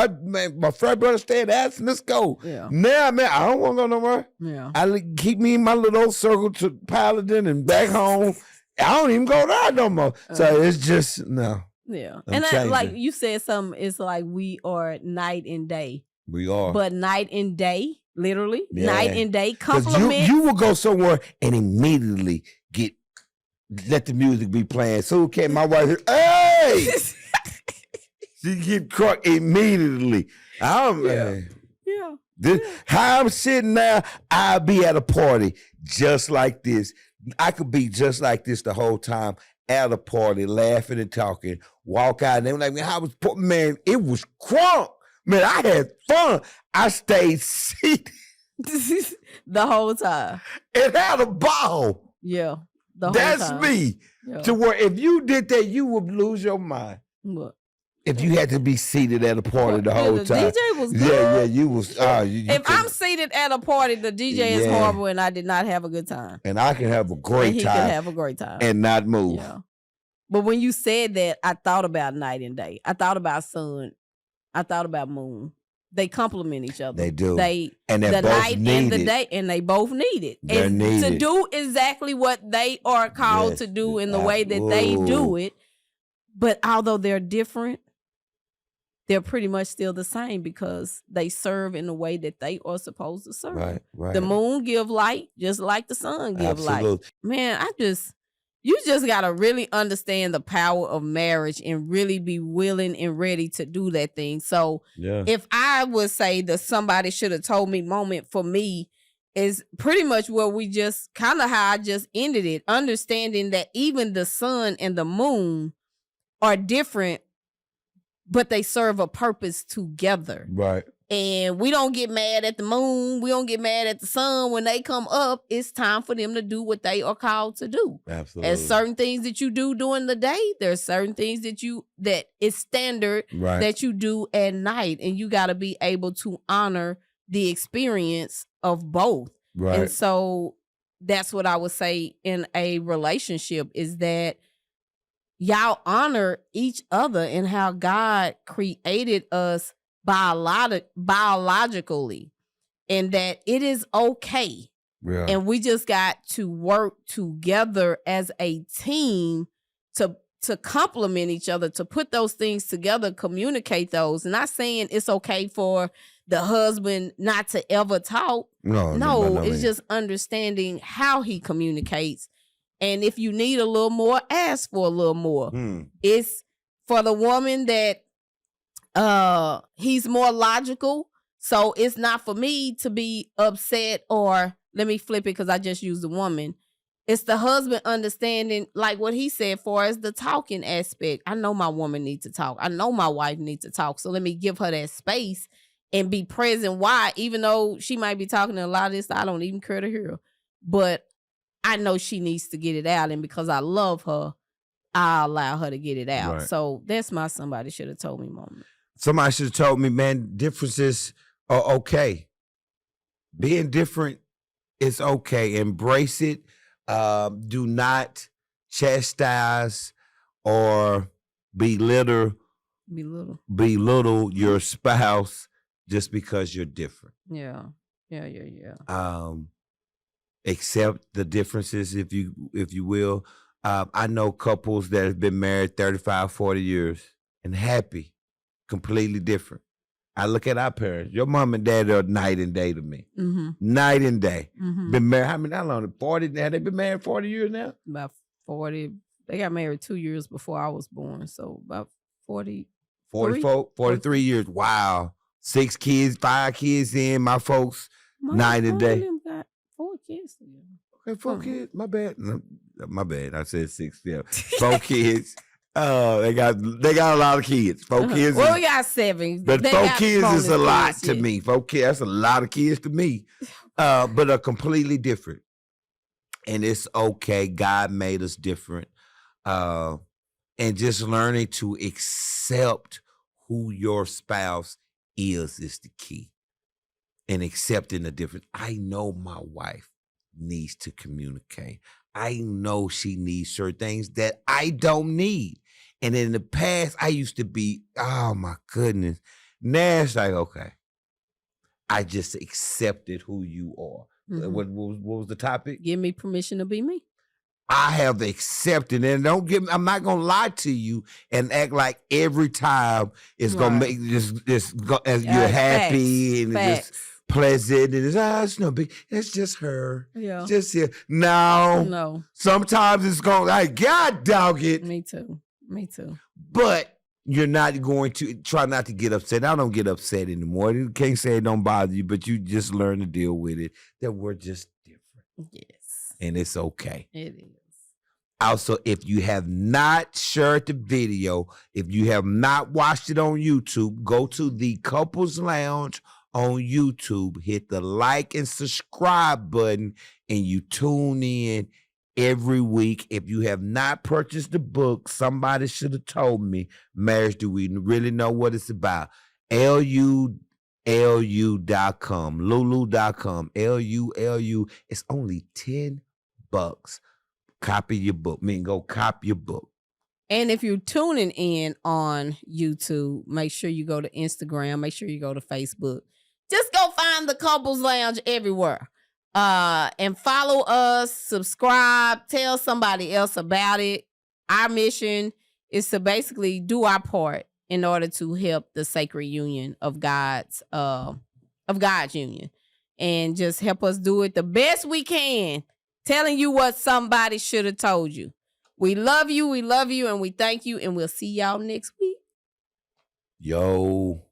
My frat brother stayed asking, let's go. Yeah. Now, man, I don't want to go nowhere. Yeah. I keep me in my little old circle to Paladin and back home. I don't even go there no more. So it's just, no. Yeah. And like you said something, it's like we are night and day. We are. But night and day, literally, night and day, compliment. You will go somewhere and immediately let the music be playing. So came my wife here, hey! She get crunk immediately. How I'm sitting now, I'll be at a party just like this. I could be just like this the whole time at a party, laughing and talking, walk out, and they were like, man, it was crunk. Man, I had fun. I stayed seated the whole time. And had a ball. Yeah. The whole That's time. me. Yeah. To where if you did that, you would lose your mind. What? If you had to be seated at a party the whole The time. DJ was good. Yeah, you was. If I'm seated at a party, the DJ is horrible, and I did not have a good time. And I can have a great and he time. can have a great time and not move. Yeah. But when you said that, I thought about night and day. I thought about sun. I thought about moon. They complement each other. They do. And the both night need and the it. day, and they both need it. They're and needed. to do exactly what they are called to do in the way that they do it. But although they're different, they're pretty much still the same because they serve in the way that they are supposed to serve. Right. The moon give light just like the sun give light. Man, you just got to really understand the power of marriage and really be willing and ready to do that thing. So if I would say that somebody should have told me moment for me is pretty much where we just kind of how I just ended it, understanding that even the sun and the moon are different, but they serve a purpose together. Right. And we don't get mad at the moon. We don't get mad at the sun when they come up. It's time for them to do what they are called to do. Absolutely. There's certain things that you do during the day. There's certain things that is standard that you do at night. And you got to be able to honor the experience of both. Right. And so that's what I would say in a relationship is that y'all honor each other and how God created us biologically, and that it is okay. Yeah. And we just got to work together as a team to complement each other, to put those things together, communicate those. And not saying it's okay for the husband not to ever talk. No, it's just understanding how he communicates. And if you need a little more, ask for a little more. It's for the woman that he's more logical. So it's not for me to be upset, or let me flip it because I just used the woman. It's the husband understanding, like what he said, for as the talking aspect. I know my woman needs to talk. I know my wife needs to talk. So let me give her that space and be present. Why? Even though she might be talking a lot of this, I don't even care to hear her. But I know she needs to get it out. And because I love her, I allow her to get it out. Right. So that's my somebody should have told me moment. Somebody should have told me, man, differences are okay. Being different is okay. Embrace it. Do not chastise or belittle your spouse just because you're different. Yeah. Accept the differences, if you will. I know couples that have been married 35, 40 years and happy, completely different. I look at our parents. Your mom and dad are night and day to me. Mm-hmm. Night and day. Mm-hmm. Been married, how long? 40 now? They've been married 40 years now? About 40. They got married 2 years before I was born. So about 40. 43 years. Wow. 6 kids, 5 kids in. My folks, night and day. Them got 4 kids together. Okay, 4 kids. My bad. No, my bad. I said 6. Yeah. 4 kids. They got a lot of kids. 4 kids. Well, we got 7. But 4 kids is a lot to me. 4 kids, that's a lot of kids to me. But are completely different. And it's okay. God made us different. And just learning to accept who your spouse is the key. And accepting the difference. I know my wife needs to communicate. I know she needs certain things that I don't need. And in the past, I used to be, oh my goodness. Now it's like, okay, I just accepted who you are. Mm-hmm. What was the topic? Give me permission to be me. I have accepted, and I'm not gonna lie to you and act like every time it's gonna make this as you're happy and it's just pleasant and it's no big. It's just her. Yeah. It's just here. No. Sometimes it's going like God dog it. Me too. But you're not going to try not to get upset. I don't get upset anymore. You can't say it don't bother you, but you just learn to deal with it. That we're just different. Yes. And it's okay. It is. Also, if you have not shared the video, if you have not watched it on YouTube, go to the Couples Lounge on YouTube, hit the like and subscribe button, and you tune in every week. If you have not purchased the book, somebody should have told me, Marriage, do we really know what it's about? LULU.com, Lulu.com, LULU. It's only $10. Copy your book. Go copy your book. And if you're tuning in on YouTube, make sure you go to Instagram. Make sure you go to Facebook. Just go find the Couples Lounge everywhere. And follow us, subscribe, tell somebody else about it. Our mission is to basically do our part in order to help the sacred union of God's union. And just help us do it the best we can, telling you what somebody should have told you. We love you, and we thank you, and we'll see y'all next week. Yo.